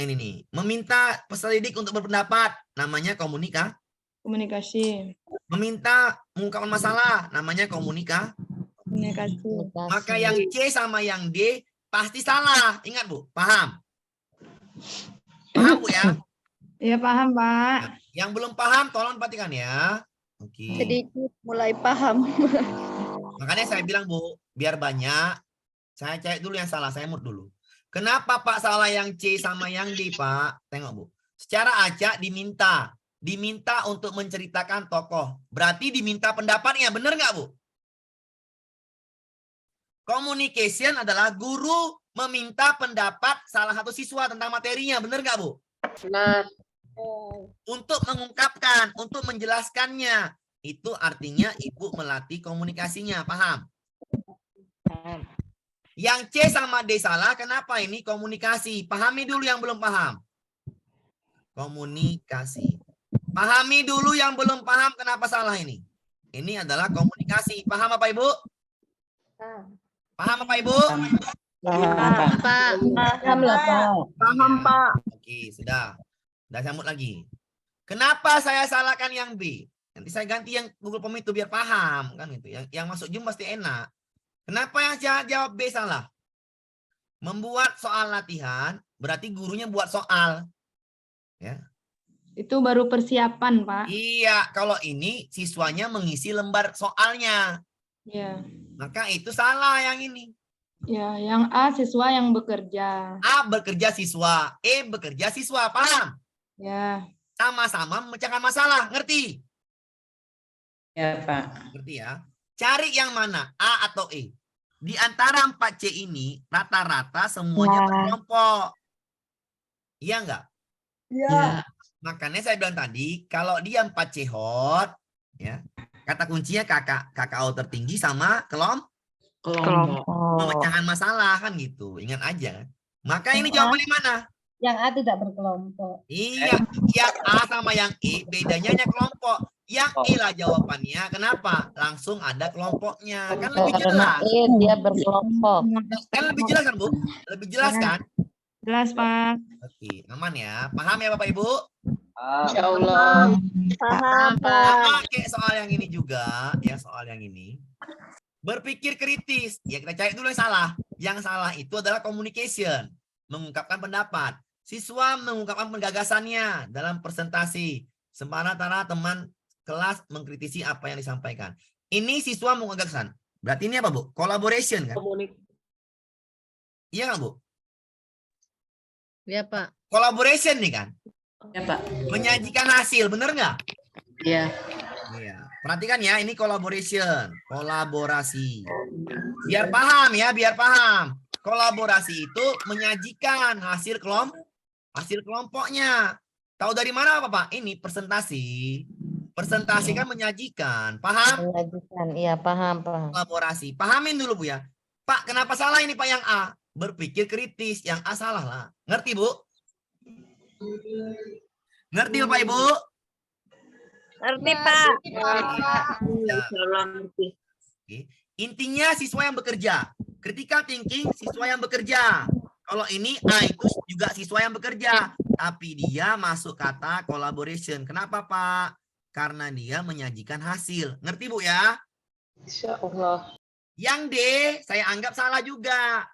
ini nih, meminta peserta didik untuk berpendapat, namanya Komunikasi. meminta mengungkapkan masalah, namanya Komunikasi. Maka yang C sama yang D pasti salah. Ingat Bu, paham? Paham Bu ya? Iya paham Pak. Yang belum paham tolong perhatikan ya. Oke. Sedikit mulai paham. Makanya saya bilang Bu, biar banyak, saya cek dulu yang salah, saya mut dulu. Kenapa Pak salah yang C sama yang D Pak? Tengok Bu. Secara acak diminta untuk menceritakan tokoh. Berarti diminta pendapatnya, benar nggak Bu? Communication adalah guru meminta pendapat salah satu siswa tentang materinya, benar nggak Bu? Benar. Untuk mengungkapkan, untuk menjelaskannya. Itu artinya Ibu melatih komunikasinya, paham? Yang C sama D salah, kenapa ini komunikasi? Pahami dulu yang belum paham. Komunikasi. Pahami dulu yang belum paham kenapa salah ini. Ini adalah komunikasi. Paham apa Ibu? Paham apa Ibu? Paham, Pak. Paham lah, Pak. Paham Pak. Oke, sudah. Sudah sambut lagi. Kenapa saya salahkan yang B? Nanti saya ganti yang Google Form itu biar paham kan itu. Yang masuk Zoom pasti enak. Kenapa yang jawab B salah? Membuat soal latihan berarti gurunya buat soal. Ya. Itu baru persiapan Pak. Iya, kalau ini siswanya mengisi lembar soalnya. Ya. Maka itu salah yang ini. Ya, yang A siswa yang bekerja. A bekerja siswa, E bekerja siswa, paham? Ya. Sama-sama memecahkan masalah, ngerti? Ya, Pak. Ngerti ya? Cari yang mana, A atau E. Di antara 4C ini, rata-rata semuanya berkelompok. Iya enggak? Ya. Makanya saya bilang tadi, kalau dia 4C hot, ya, kata kuncinya KKO tertinggi sama Kelompok. pemecahan masalah kan gitu. Ingat aja. Maka ini jawabannya mana? Yang A tidak berkelompok. Iya, yang A sama yang E bedanya hanya kelompok. Yang E lah jawabannya. Kenapa? Langsung ada kelompoknya. Kan lebih jelas. Dia berkelompok. Kan lebih jelas kan, Bu? Lebih jelas kan? Jelas Pak. Oke, aman ya. Paham ya Bapak Ibu? Insya Allah. Paham, Pak. Sama kayak soal yang ini juga, ya soal yang ini. Berpikir kritis. Ya kita cari dulu yang salah. Yang salah itu adalah communication. Mengungkapkan pendapat. Siswa mengungkapkan gagasannya dalam presentasi. Sementara teman kelas mengkritisi apa yang disampaikan. Ini siswa mengungkapkan gagasan. Berarti ini apa Bu? Collaboration kan? Iya nggak Bu? Ya, Pak. Collaboration nih kan? Ya, Pak. Menyajikan hasil, bener nggak? Iya. Iya. Perhatikan ya, ini collaboration, kolaborasi. Biar paham ya, biar paham. Kolaborasi itu menyajikan hasil kelompoknya. Tahu dari mana Pak? Ini presentasi. Presentasi kan menyajikan. Paham? Menyajikan, iya paham, Pak. Kolaborasi. Pahamin dulu Bu ya. Pak, kenapa salah ini Pak yang A? Berpikir kritis, yang A salah lah. Ngerti Bu? Ngerti Bapak Ibu? Ngerti, Pak. Oke. Intinya siswa yang bekerja. Critical thinking siswa yang bekerja. Kalau ini A itu juga siswa yang bekerja. Tapi dia masuk kata collaboration. Kenapa Pak? Karena dia menyajikan hasil. Ngerti Bu ya? Insya Allah. Yang D saya anggap salah juga.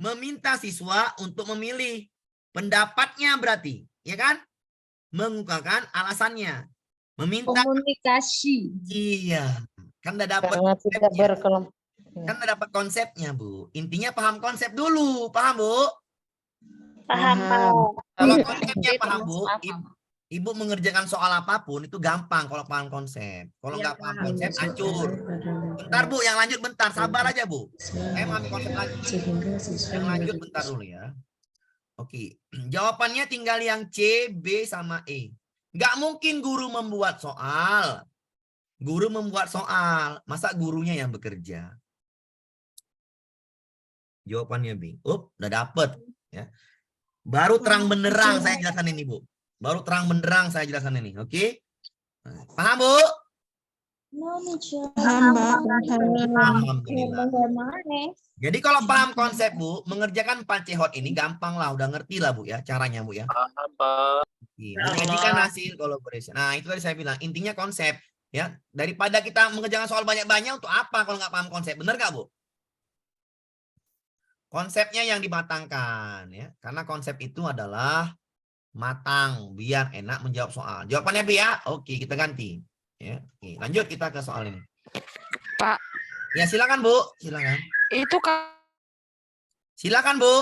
Meminta siswa untuk memilih. Pendapatnya berarti. Ya kan? Mengungkapkan alasannya. Meminta Komunikasi. iya. Kan udah dapat Karena tidak berkelompok. kan udah dapat konsepnya, Bu. Intinya paham konsep dulu, paham, Bu? Paham, Pak. Kalau konsepnya paham, Bu, Ibu mengerjakan soal apapun itu gampang kalau paham konsep. Kalau nggak paham konsep, hancur. Bentar, Bu, yang lanjut bentar. Sabar aja, Bu. Saya memahami konsep lagi. Yang lanjut bentar dulu ya. Oke. Jawabannya tinggal yang C, B, sama E. Nggak mungkin guru membuat soal. Guru membuat soal. Masa gurunya yang bekerja? Jawabannya B. Udah dapet. Ya. Baru terang benderang saya jelaskan ini, Bu. Baru terang benderang saya jelaskan ini. Oke? Paham, Bu? Paham, Mbak. Alhamdulillah. Jadi kalau paham konsep Bu, mengerjakan 4C hot ini gampang lah, udah ngerti lah Bu ya caranya Bu ya. Menyajikan hasil collaboration. Nah itu tadi saya bilang intinya konsep ya. Daripada kita mengerjakan soal banyak-banyak untuk apa kalau nggak paham konsep, benar nggak Bu? Konsepnya yang dimatangkan ya, karena konsep itu adalah matang biar enak menjawab soal. Jawabannya B ya. Oke, kita ganti. Ya, oke, lanjut kita ke soal ini. Pak, Ya silakan Bu, silakan. itu Silakan Bu.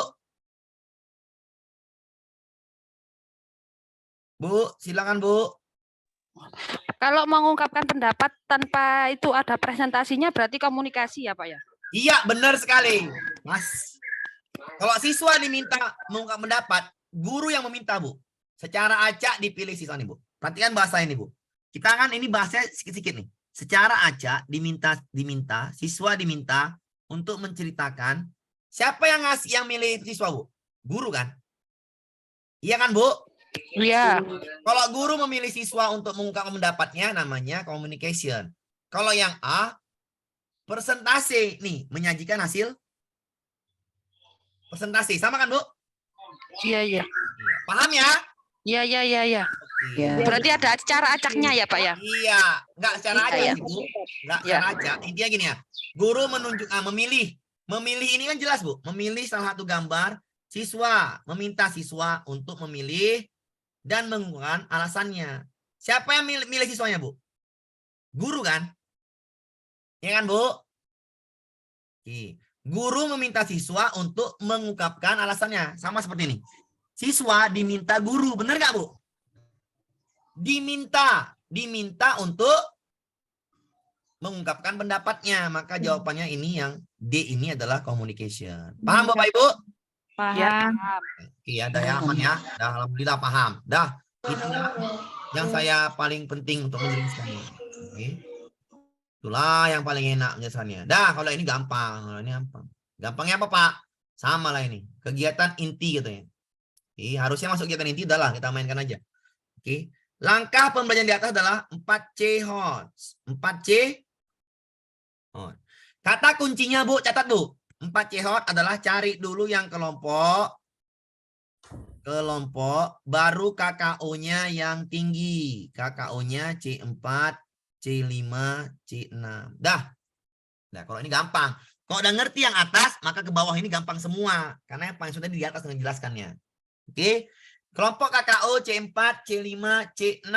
Bu, silakan Bu. kalau mengungkapkan pendapat tanpa itu ada presentasinya berarti komunikasi ya Pak ya? Iya, benar sekali, Mas. Kalau siswa diminta mengungkap pendapat, guru yang meminta Bu. Secara acak dipilih siswa nih Bu. Perhatikan bahasa ini Bu. Kita kan ini bahasanya sedikit-sedikit nih. Secara acak siswa diminta untuk menceritakan siapa yang milih siswa Bu? Guru kan? Iya kan Bu? Iya. Kalau guru memilih siswa untuk mengungkapkan pendapatnya namanya communication. Kalau yang A, presentasi nih, menyajikan hasil presentasi. Sama kan Bu? Iya. Paham ya? Iya. Iya. Berarti ada cara acaknya ya Pak ya? Iya, enggak secara acak Iya. sih, Bu. Enggak secara acak. Intinya gini ya. Guru memilih. Memilih ini kan jelas, Bu. Memilih salah satu gambar, siswa meminta siswa untuk memilih dan mengungkapkan alasannya. Siapa yang milih siswanya, Bu? Guru kan? Iya kan, Bu? Oke. Guru meminta siswa untuk mengungkapkan alasannya. Sama seperti ini. Siswa diminta guru, benar nggak Bu? Diminta untuk mengungkapkan pendapatnya. Maka jawabannya ini yang D ini adalah communication. Paham Bapak Ibu? Paham. Iya, dah ya aman ya. Dah alhamdulillah paham. Dah itu yang saya paling penting untuk menjelaskannya. Oke. Itulah yang paling enak menjelaskannya. Dah kalau ini gampang, kalau ini gampang. Gampangnya apa Pak? Sama lah ini. Kegiatan inti gitu ya. Oke, harusnya masuk kegiatan inti adalah kita mainkan aja. Oke. Langkah pembelajaran di atas adalah 4C hot. 4C hot. Kata kuncinya Bu, catat Bu. 4C hot adalah cari dulu yang kelompok, baru KKO-nya yang tinggi. KKO-nya C4, C5, C6. Dah. Nah, kalau ini gampang. Kalau udah ngerti yang atas, maka ke bawah ini gampang semua. Karena yang paling sudah di atas dengan jelaskannya. Oke. Kelompok KKO C4, C5, C6.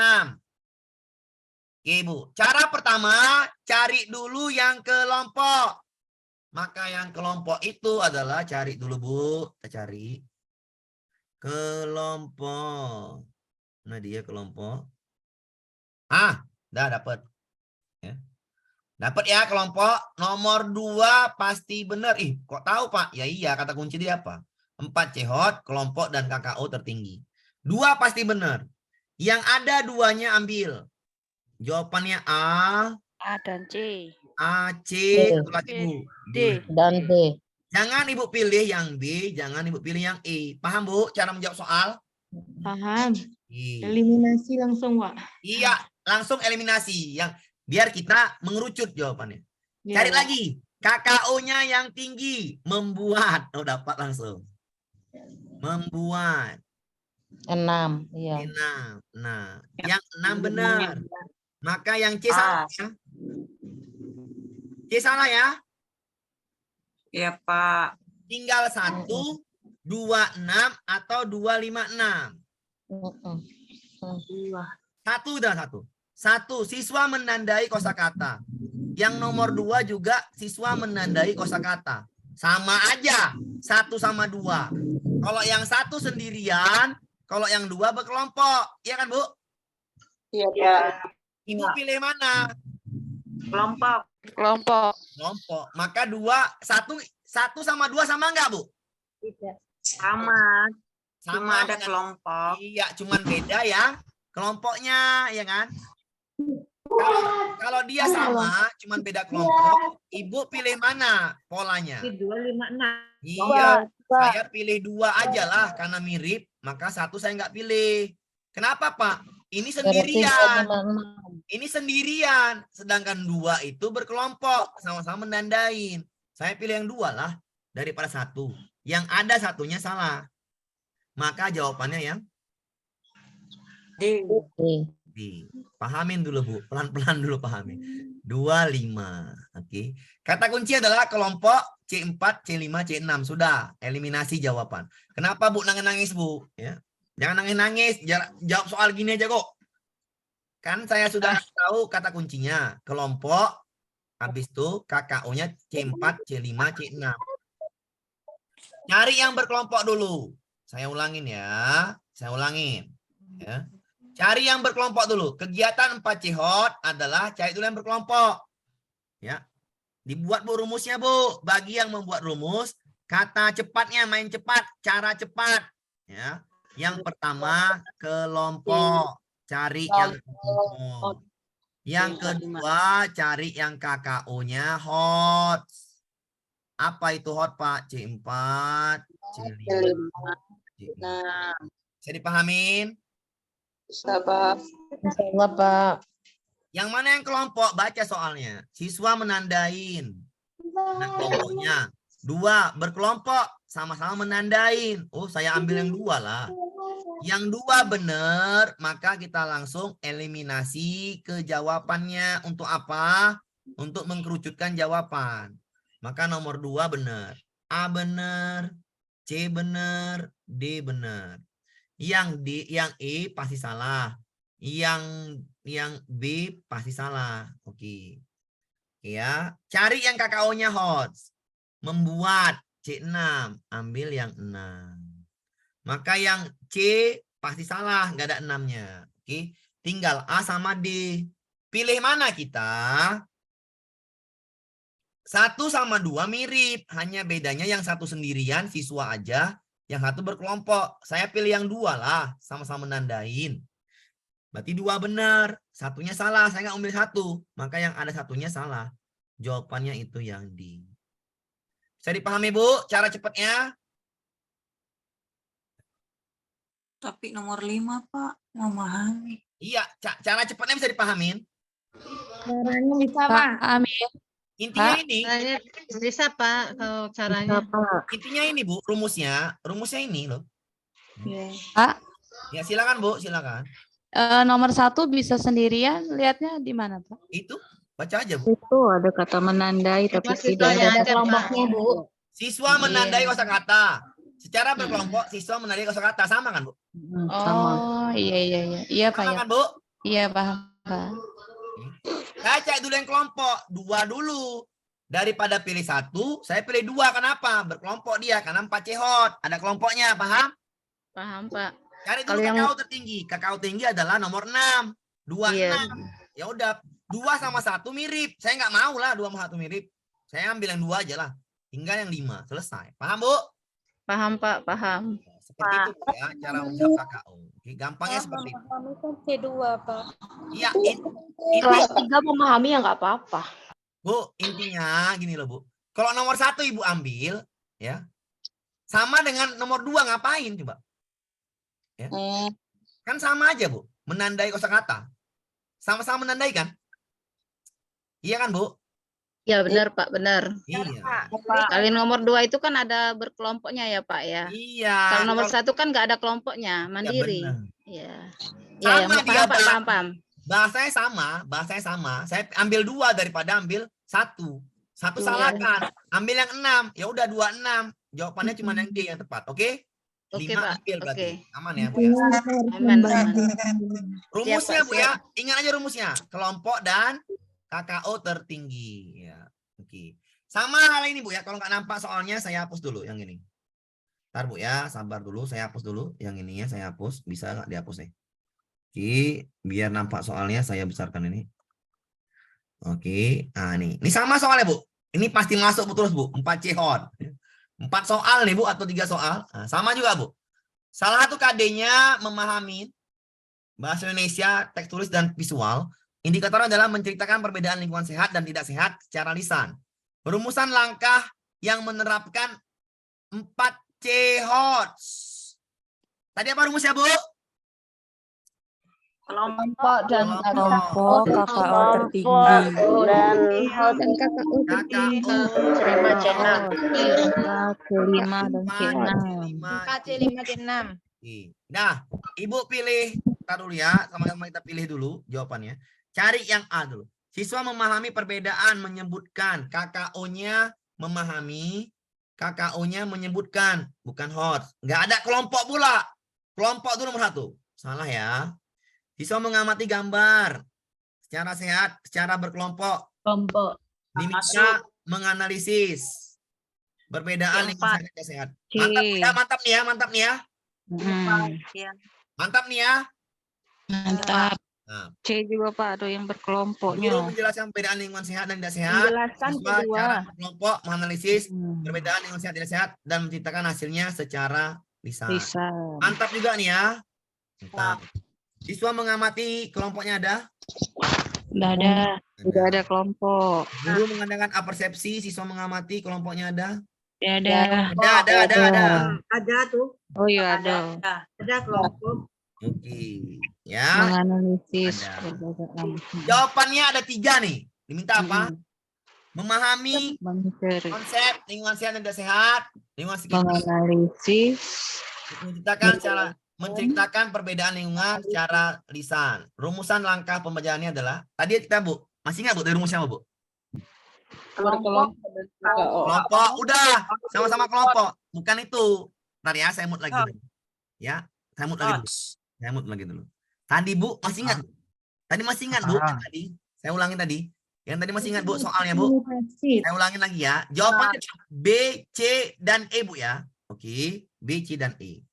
Oke, Bu. Cara pertama, cari dulu yang kelompok. Maka yang kelompok itu adalah cari dulu, Bu. Kita cari kelompok. Nah, dia kelompok. Dah dapat. Ya. Dapat ya kelompok. Nomor 2 pasti benar. Kok tahu, Pak? Ya iya, kata kunci dia apa? 4C hot, kelompok dan KKO tertinggi. 2 pasti benar. Yang ada 2-nya ambil. Jawabannya A dan C. A, C, satu lagi Bu. D. Dan D. Jangan Ibu pilih yang B, jangan Ibu pilih yang E. Paham Bu cara menjawab soal? Paham. Iya. Eliminasi langsung, Pak. Iya, langsung eliminasi. Yang biar kita mengerucut jawabannya. Ya. Cari lagi. KKO-nya yang tinggi. Membuat. Oh, dapat langsung. Membuat. 6. Iya. 6. Nah, yang 6 benar. Maka yang C salah ya. C salah ya. Ya, Pak. Tinggal 1, 26 atau 256. Satu dah satu. 1 siswa menandai kosakata. Yang nomor 2 juga siswa menandai kosakata. Sama aja. 1 sama 2. Kalau yang 1 sendirian, kalau yang 2 berkelompok. Iya kan, Bu? Iya. Ibu pilih mana? Kelompok. Kelompok. Kelompok. Maka 1 sama 2 sama enggak, Bu? Tidak. Sama. Sama Cuma ada dengan- kelompok. Iya, cuman beda ya kelompoknya, ya kan? Kalau dia sama, cuman beda kelompok, Ibu pilih mana polanya? 256. Iya, saya pilih 2 aja lah karena mirip, maka 1 saya nggak pilih. Kenapa, Pak? Ini Berarti sendirian. 2 Ini sendirian. Sedangkan 2 itu berkelompok. Sama-sama menandain. Saya pilih yang 2 lah. Daripada 1. Yang ada satunya salah. Maka jawabannya yang D. D. Pahamin dulu, Bu. Pelan-pelan dulu pahamin. 25. Oke. Kata kunci adalah kelompok C4, C5, C6. Sudah. Eliminasi jawaban. Kenapa, Bu, nangis-nangis, Bu? Ya. Jangan nangis-nangis. Jawab soal gini aja kok. Kan saya sudah tahu kata kuncinya. Kelompok. Habis itu KKO-nya C4, C5, C6. Cari yang berkelompok dulu. Saya ulangin ya. Saya ulangin. Ya. Cari yang berkelompok dulu. Kegiatan 4C hot adalah cari dulu yang berkelompok. Ya. Dibuat, Bu, rumusnya, Bu. Bagi yang membuat rumus, kata cepatnya main cepat, cara cepat. Ya. Yang pertama, kelompok. Cari yang kelompok. Yang kedua, cari yang KKO-nya hot. Apa itu hot, Pak? C4, C5, C6. Bisa dipahamin? Bisa, Pak. Insyaallah, Pak. Yang mana yang kelompok? Baca soalnya. Siswa menandain. Nah, kelompoknya. 2 berkelompok. Sama-sama menandain. Oh, saya ambil yang 2 lah. Yang 2 benar, maka kita langsung eliminasi ke jawabannya. Untuk apa? Untuk mengkerucutkan jawaban. Maka nomor 2 benar. A benar, C benar, D benar. Yang D, yang E pasti salah. Yang B pasti salah. Oke. Ya, cari yang KKO-nya hot. Membuat C6, ambil yang 6. Maka yang C pasti salah, nggak ada 6-nya. Oke, tinggal A sama D. Pilih mana kita? 1 sama 2 mirip, hanya bedanya yang 1 sendirian siswa aja, yang 1 berkelompok. Saya pilih yang 2 lah, sama-sama menandain. Berarti 2 benar, 1-nya salah. Saya nggak ambil 1, maka yang ada 1-nya salah. Jawabannya itu yang D. Bisa dipahami, Bu, cara cepatnya? Tapi nomor 5, Pak, memahami. Iya, cara cepatnya bisa dipahamin. Caranya bisa, Pak. Amin. Intinya ini, Bisa, Pak, kalau caranya. intinya ini, Bu, rumusnya ini loh. Pak, Ya, silakan, Bu, silakan. nomor 1 bisa sendirian, lihatnya di mana, Pak? Itu baca aja, Bu. Itu ada kata menandai tapi tidak ada kelompoknya, Bu. Siswa menandai kosakata. Secara berkelompok, siswa menandai kosakata sama kan, Bu? sama. Oh, iya. Iya, Pak, Sama ya. kan, Bu? Iya, paham, Pak. Saya cek dulu yang kelompok, 2 dulu. Daripada pilih 1, saya pilih 2. Kenapa? Berkelompok dia, karena 4C hot. Ada kelompoknya, paham? Paham, Pak. Cari dulu Kalau yang- kakao tertinggi. Kakao tinggi adalah nomor 6. 2, Iya. 6. Ya udah, 2 sama 1 mirip. Saya nggak mau lah 2 sama 1 mirip. Saya ambil yang 2 aja lah. Tinggal yang 5. Selesai. Paham, Bu? Paham, Pak, paham. Seperti itu, Bu, ya, cara menjawab KKO. Oke, gampangnya seperti itu. C2, Pak. Iya, Kelas 3 memahami ya nggak apa-apa. Bu, intinya gini loh, Bu. Kalau nomor 1 Ibu ambil, ya, sama dengan nomor 2 ngapain coba? Ya. Kan sama aja, Bu. Menandai kosakata. Sama-sama menandai kan? Iya kan, Bu? Iya, benar, Pak, benar. Iya. Kalau nomor 2 itu kan ada berkelompoknya ya, Pak, ya. Iya. Kalau nomor 1 kan nggak ada kelompoknya, mandiri. benar. Iya. Sama Iya, dia, paham, Pak, Bang. paham. Bahasanya sama. Saya ambil 2 daripada ambil 1. 1 Iya. salahkan. Ambil yang 6. Ya udah 26. Jawabannya cuma yang D yang tepat. Oke? Oke, 5 Pak. ambil berarti. Oke. Aman ya, Bu ya? Aman, aman. Rumusnya, Siap, Pak, Bu, ya. Ingat aja rumusnya. Kelompok dan KKO tertinggi. Ya. Oke. Sama hal ini, Bu, ya. Kalau nggak nampak soalnya saya hapus dulu yang ini. Ntar, Bu, ya. Sabar dulu. Saya hapus dulu. Yang ininya saya hapus. Bisa nggak dihapus nih? Oke. Biar nampak soalnya saya besarkan ini. Oke. Nah, ini. Ini sama soalnya, Bu. Ini pasti masuk terus, Bu. 4C hot. 4 soal nih, Bu, atau 3 soal. Nah, sama juga, Bu. Salah satu KD-nya memahami bahasa Indonesia, teks tulis, dan visual. Indikator adalah menceritakan perbedaan lingkungan sehat dan tidak sehat secara lisan. Perumusan langkah yang menerapkan 4C hot. Tadi apa rumusnya, Bu? Kelompok dan Kelompok. KKO tertinggi. dan Dan KKO tertinggi. C5, C6. C5 dan C6. C5. Nah, Ibu pilih, kita dulu ya, sama-sama kita pilih dulu jawabannya. Cari yang A dulu. Siswa memahami perbedaan menyebutkan, KKO-nya memahami, KKO-nya menyebutkan, bukan hot. Nggak ada kelompok pula. Kelompok itu nomor 1. Salah ya. Siswa mengamati gambar secara sehat, secara berkelompok. kelompok. Diminta menganalisis perbedaan lingkungan sehat. C. Mantap nih ya, mantap nih ya. Mantap nih ya. Mantap. Nah, C juga Pak, ada yang berkelompoknya. guru menjelaskan perbedaan lingkungan sehat dan tidak sehat. Menjelaskan Siswa kedua. cara berkelompok menganalisis perbedaan lingkungan sehat dan tidak sehat dan menciptakan hasilnya secara lisan. Bisa. Mantap juga nih ya. Mantap. Siswa mengamati kelompoknya ada. Udah ada. Udah ada kelompok. Guru mengadakan apersepsi, siswa mengamati kelompoknya ada. Ya ada. Ada. Ada tuh. Oh iya ada. Ada kelompok. Oke. Ya. Menganalisis Ada. perbedaan. Jawabannya ada 3 nih. Diminta apa? Memahami Mengcari. konsep lingkungan sehat dan tidak sehat, lingkungan sekitar, Menganalisis. menceritakan perbedaan lingkungan secara lisan. Rumusan langkah pembelajarannya adalah tadi kita Bu, masih ingat Bu dari rumusnya apa, Bu? Kelompok, udah sama-sama kelompok, bukan itu. Ntar ya, saya mute lagi dulu. Ya, saya mute lagi dulu. Saya mute lagi dulu. Tadi Bu masih ingat? Tadi masih ingat Bu? Yang tadi saya ulangin tadi. Yang tadi masih ingat Bu soalnya Bu? Saya ulangin lagi ya. Jawabannya B, C, dan E Bu ya. Oke, B, C, dan E.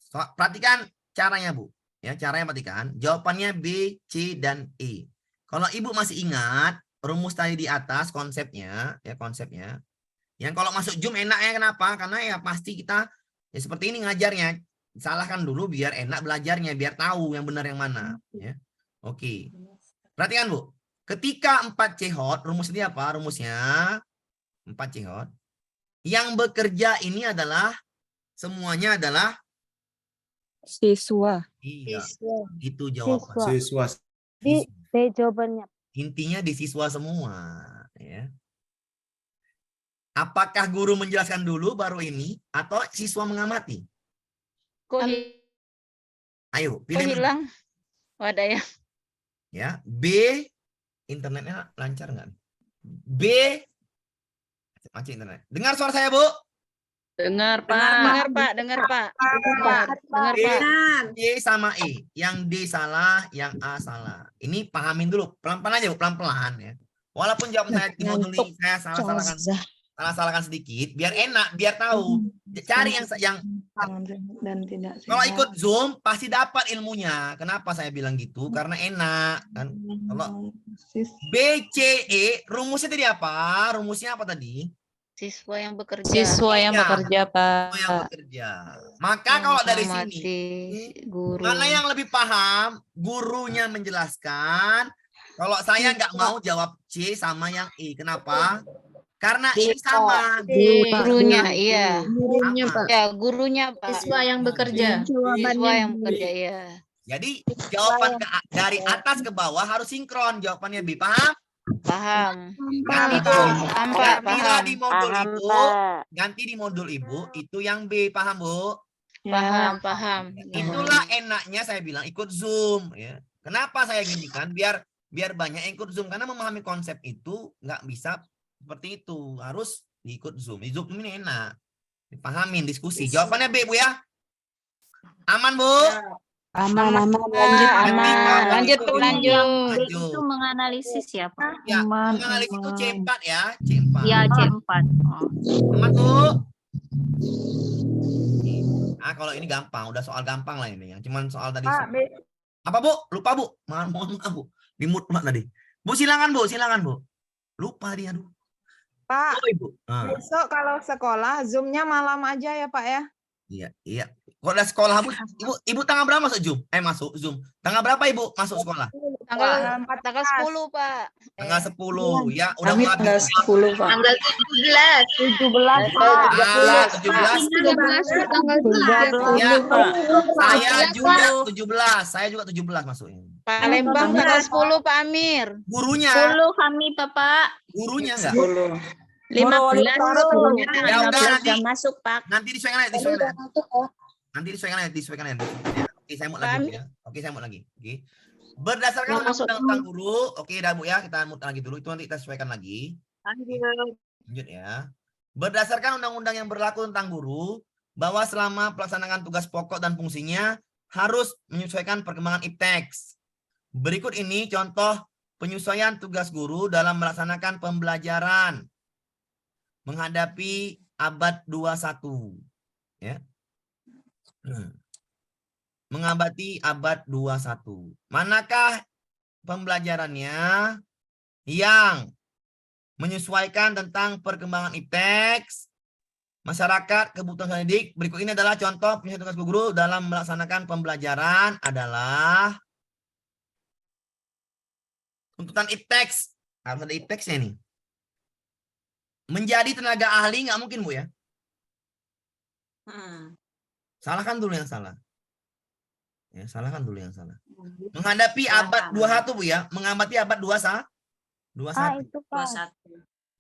So, perhatikan caranya Bu. Ya, caranya perhatikan. Jawabannya B, C, dan E. Kalau Ibu masih ingat rumus tadi di atas konsepnya, ya konsepnya. Yang kalau masuk Zoom enaknya kenapa? Karena ya pasti kita ya seperti ini ngajarnya. Salahkan dulu biar enak belajarnya, biar tahu yang benar yang mana. Ya, oke. Perhatikan Bu. Ketika 4C hot, rumusnya apa? Rumusnya 4C hot. Yang bekerja ini adalah semuanya adalah Siswa. iya. Itu jawaban. Siswa. Jawabannya. Intinya di siswa semua, ya. Apakah guru menjelaskan dulu baru ini atau siswa mengamati? Kok Ayo, pilih. hilang? Oh, ada ya. Ya, B internetnya lancar nggak? B macet internet. Dengar suara saya, Bu? Dengar, Dengar Pak, dengar Pak. Dengar B, Pak. D sama E. Yang D salah, yang A salah. Ini pahamin dulu. Pelan-pelan aja, Bu, pelan-pelan ya. Walaupun jawaban saya di modul ini saya salah-salahkan sedikit, biar enak, biar tahu. Cari yang Dan tidak kalau sehat. ikut Zoom pasti dapat ilmunya. Kenapa saya bilang gitu? Karena enak kan. Kalau B, C, E, rumusnya tadi apa? Rumusnya apa tadi? Siswa yang bekerja. Siswa yang Iya. bekerja, Pak. Oh, yang bekerja. Maka kalau dari sini, Mengamati guru. mana yang lebih paham? Gurunya menjelaskan. Kalau saya nggak mau jawab C sama yang E. Kenapa? Karena ini sama. Gurunya, iya. Gurunya, Pak. Ya, gurunya Pak. Siswa yang bekerja. Siswa yang bekerja, iya. Jadi jawaban dari atas ke bawah harus sinkron. Jawabannya B. Paham? Paham. Ganti Paham, Pak. gantilah Paham. di modul Ibu. Ganti di modul Ibu. Itu yang B. Paham, Bu? Paham, paham. Itulah enaknya saya bilang ikut Zoom. Ya. Kenapa saya gini kan? Biar banyak yang ikut Zoom. Karena memahami konsep itu nggak bisa seperti itu. Harus diikut Zoom. Di Zoom ini enak. Dipahamin, diskusi. Jawabannya B, Bu ya? Aman, Bu? Aman. Lanjut. Itu menganalisis ya, Pak? Ya, menganalisis itu C4 ya. C4. Ya, C4. Aman, Bu? Nah, kalau ini gampang. Udah soal gampang lah ini. Yang cuman soal tadi. Apa, Bu? Lupa, Bu? Mohon maaf, Bu. Di-mute tadi. Bu, silakan, Bu. Lupa dia, aduh. Pak, Oh, Ibu. besok kalau sekolah Zoom-nya malam aja ya Pak ya? Iya. Kalau udah sekolah, Bu, Ibu tanggal berapa masuk Zoom? Masuk Zoom. Tanggal berapa Ibu masuk sekolah? Tanggal 10, Pak. Tanggal 10. Ya, udah Kami mulai. tanggal 10, Pak. Tanggal 17. 17. Ya, saya juga 17 masuknya. Palembang tanggal 10 Pak Amir. Gurunya, 10 kami Bapak. gurunya enggak? 15 Ya udah, 15 nanti- sudah masuk Pak. Nanti disesuaikan aja, disesuaikan aja. Nanti disesuaikan aja. Oke, saya mau lagi Bu, ya. Oke, saya mau lagi. Oke. Berdasarkan undang-undang tentang guru, oke dah Bu ya, kita muter lagi dulu. Itu nanti kita sesuaikan lagi. Lanjut ya. Berdasarkan undang-undang yang berlaku tentang guru, bahwa selama pelaksanaan tugas pokok dan fungsinya harus menyesuaikan perkembangan ipteks. Berikut ini contoh penyesuaian tugas guru dalam melaksanakan pembelajaran menghadapi abad 21. Ya. Menghadapi abad 21. Manakah pembelajarannya yang menyesuaikan tentang perkembangan ipteks, masyarakat, kebutuhan pendidik? Berikut ini adalah contoh penyesuaian tugas guru dalam melaksanakan pembelajaran adalah tuntutan ipteks. Harus ada ipteksnya nih. Menjadi tenaga ahli nggak mungkin Bu ya. Salahkan dulu yang salah. Ya, salahkan dulu yang salah. Menghadapi abad 21 Bu ya. Menghadapi abad 21. Itu Pak.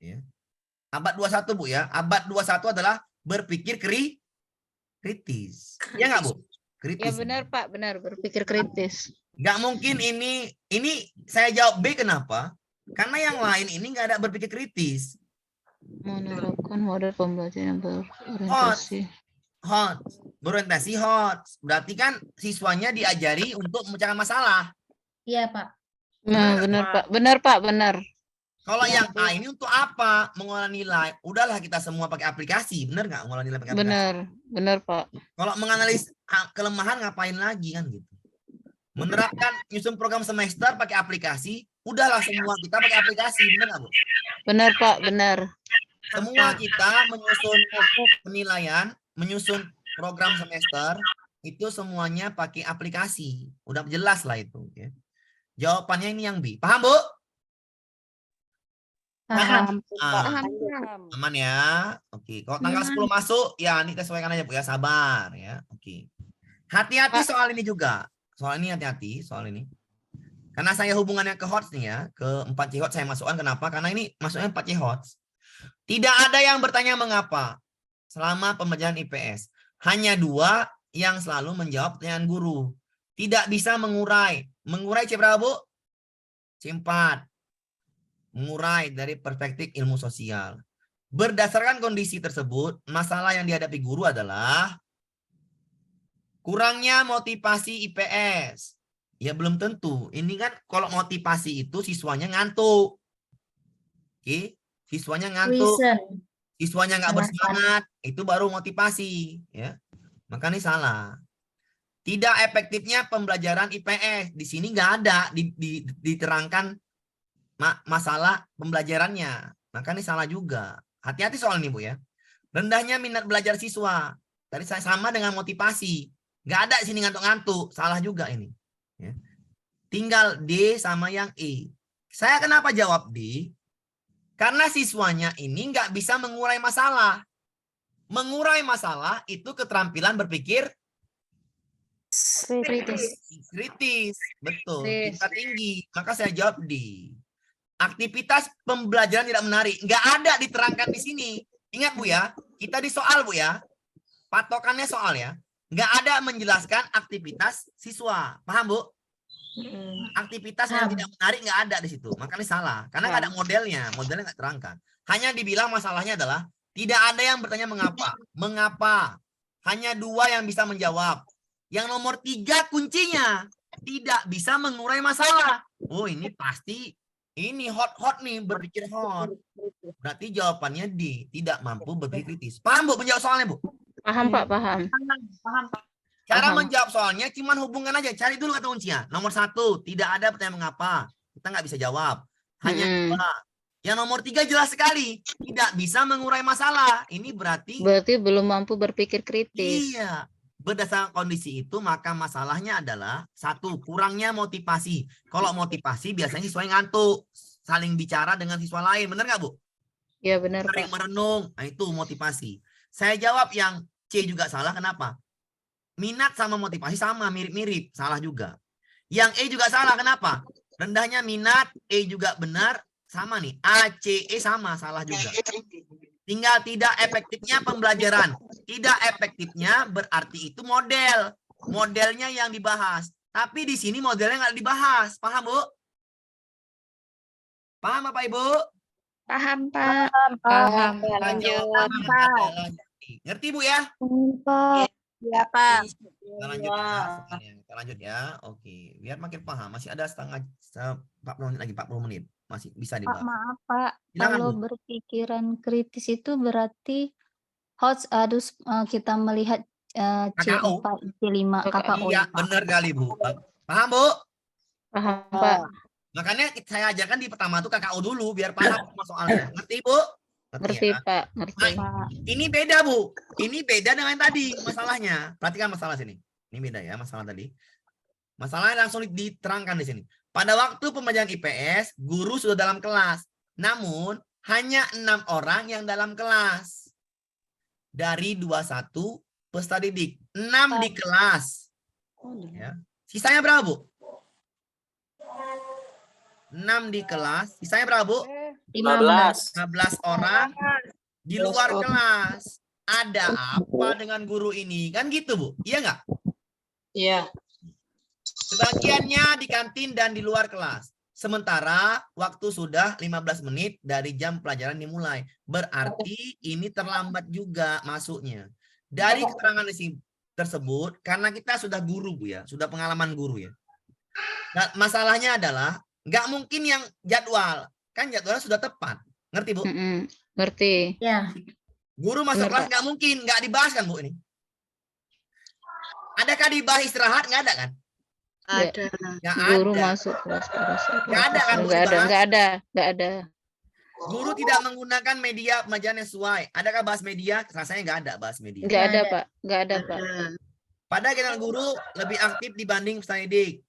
Ya. Abad 21 Bu ya. Abad 21 adalah berpikir kritis. Ya nggak Bu? Kritis. Ya benar Pak, benar berpikir kritis. Nggak mungkin ini saya jawab B, kenapa? Karena yang lain ini nggak ada berpikir kritis. Menerapkan model pembelajaran berorientasi. Hot. Berorientasi hot. Berarti kan siswanya diajari untuk memecahkan masalah. Iya, Pak. Nah, benar Pak. Benar Pak, benar. Kalau yang A ini untuk apa? Mengolah nilai. Udahlah kita semua pakai aplikasi. Benar nggak mengolah nilai pakai aplikasi? Benar, benar Pak. Kalau menganalisis kelemahan ngapain lagi kan gitu. Menerapkan nyusun program semester pakai aplikasi. Udahlah semua kita pakai aplikasi. Benar nggak Bu? Benar Pak, benar. Semua kita menyusun penilaian, menyusun program semester, itu semuanya pakai aplikasi. Udah jelas lah itu. Ya. Jawabannya ini yang B. Paham Bu? Paham. Aman ya. Oke. Kalau tanggal 10 masuk, ya ini kita sesuaikan aja Bu ya. Sabar ya. Oke. Hati-hati soal ini juga. Soal ini hati-hati. Soal ini. Karena saya hubungannya ke HOTS nih ya. Ke 4C HOTS saya masukkan. Kenapa? Karena ini masuknya 4C HOTS. Tidak ada yang bertanya mengapa selama pembelajaran IPS. Hanya 2 yang selalu menjawab pertanyaan guru. Tidak bisa mengurai. Mengurai C berapa Bu? C4. Mengurai dari perspektif ilmu sosial. Berdasarkan kondisi tersebut, masalah yang dihadapi guru adalah kurangnya motivasi IPS. Ya belum tentu. Ini kan kalau motivasi itu siswanya ngantuk. Oke, siswanya ngantuk. Siswanya nggak bersemangat, itu baru motivasi, ya. Maka ini salah. Tidak efektifnya pembelajaran IPS. Di sini nggak ada diterangkan masalah pembelajarannya. Maka ini salah juga. Hati-hati soal ini Bu ya. Rendahnya minat belajar siswa. Tadi saya sama dengan motivasi. Nggak ada di sini ngantuk-ngantuk. Salah juga ini. Ya. Tinggal D sama yang E. Saya kenapa jawab D? Karena siswanya ini nggak bisa mengurai masalah. Mengurai masalah itu keterampilan berpikir kritis. Betul. Kita tinggi. Maka saya jawab D. Aktivitas pembelajaran tidak menarik. Nggak ada diterangkan di sini. Ingat Bu ya. Kita di soal Bu ya. Patokannya soal ya. Nggak ada menjelaskan aktivitas siswa. Paham Bu? Aktivitas yang tidak menarik nggak ada di situ. Makanya salah. Karena nggak ada modelnya. Modelnya nggak terangkan. Hanya dibilang masalahnya adalah tidak ada yang bertanya mengapa. Mengapa? Hanya 2 yang bisa menjawab. Yang nomor 3 kuncinya. Tidak bisa mengurai masalah. Oh ini pasti. Ini hot nih. Berpikir hot. Berarti jawabannya D. Tidak mampu berpikir kritis. Paham Bu menjawab soalnya Bu? Paham Pak, paham. Cara menjawab soalnya cuman hubungan aja. Cari dulu kata kuncinya. Nomor 1, tidak ada pertanyaan mengapa. Kita nggak bisa jawab. Hanya 2. Yang nomor 3 jelas sekali. Tidak bisa mengurai masalah. Ini berarti belum mampu berpikir kritis. Iya. Berdasarkan kondisi itu, maka masalahnya adalah 1, kurangnya motivasi. Kalau motivasi biasanya siswa yang ngantuk. Saling bicara dengan siswa lain. Benar nggak Bu? Iya benar Sering Pak. merenung. Nah, itu motivasi. Saya jawab yang C juga salah. Kenapa? Minat sama motivasi sama, mirip-mirip. Salah juga. Yang E juga salah. Kenapa? Rendahnya minat, E juga benar. Sama nih. A, C, E sama. Salah juga. Tinggal tidak efektifnya pembelajaran. Tidak efektifnya berarti itu model. Modelnya yang dibahas. Tapi di sini modelnya nggak dibahas. Paham, Bu? Paham, Bapak, Ibu? Paham, Pak. Paham. Lanjut. Ngerti, Bu, ya? Iya, Pak. Kita lanjut ya. soalnya. Kita lanjut ya. Oke. Biar makin paham. Masih ada 40 menit lagi. 40 menit. Masih bisa Pak, dibahas. maaf, Pak. Silakan, Kalau Bu. berpikiran kritis itu berarti harus kita melihat KKO. C4, C5, KKO. Iya, benar kali, Bu. Paham, Bu? Paham, Pak. Makanya saya ajarkan di pertama tuh KKO dulu biar paham sama soalnya. Ngerti, Bu? Ngerti, ya? Pak. Ngerti. Nah, ini beda, Bu. Ini beda dengan yang tadi masalahnya. Perhatikan masalah sini. Ini beda ya masalah tadi. Masalahnya langsung diterangkan di sini. Pada waktu pembelajaran IPS, guru sudah dalam kelas. Namun, hanya 6 orang yang dalam kelas. Dari 21 peserta didik. 6 di kelas. Ya. Sisanya berapa, Bu? 6 di kelas. Sisanya berapa, Bu? 15 orang di luar kelas. Ada apa dengan guru ini? Kan gitu, Bu? Iya nggak? Iya. Sebagiannya di kantin dan di luar kelas. Sementara waktu sudah 15 menit dari jam pelajaran dimulai. Berarti ini terlambat juga masuknya. Dari keterangan tersebut, karena kita sudah guru, Bu ya. Sudah pengalaman guru ya. Nah, masalahnya adalah nggak mungkin yang jadwal. Kan jadwalnya sudah tepat. Ngerti, Bu? Ngerti. Ya. Guru masuk kelas nggak mungkin. Nggak dibahas kan, Bu, ini? Adakah dibahas istirahat? Nggak ada kan? Ada. Nggak Guru ada. masuk kelas. Nggak ada kan, Bu, dibahas? Nggak ada. Guru tidak menggunakan media pembelajaran yang sesuai. Adakah bahas media? Rasanya nggak ada bahas media. Nggak ada, Pak. Nggak ada, Pak. Pada kegiatan guru lebih aktif dibanding peserta didik.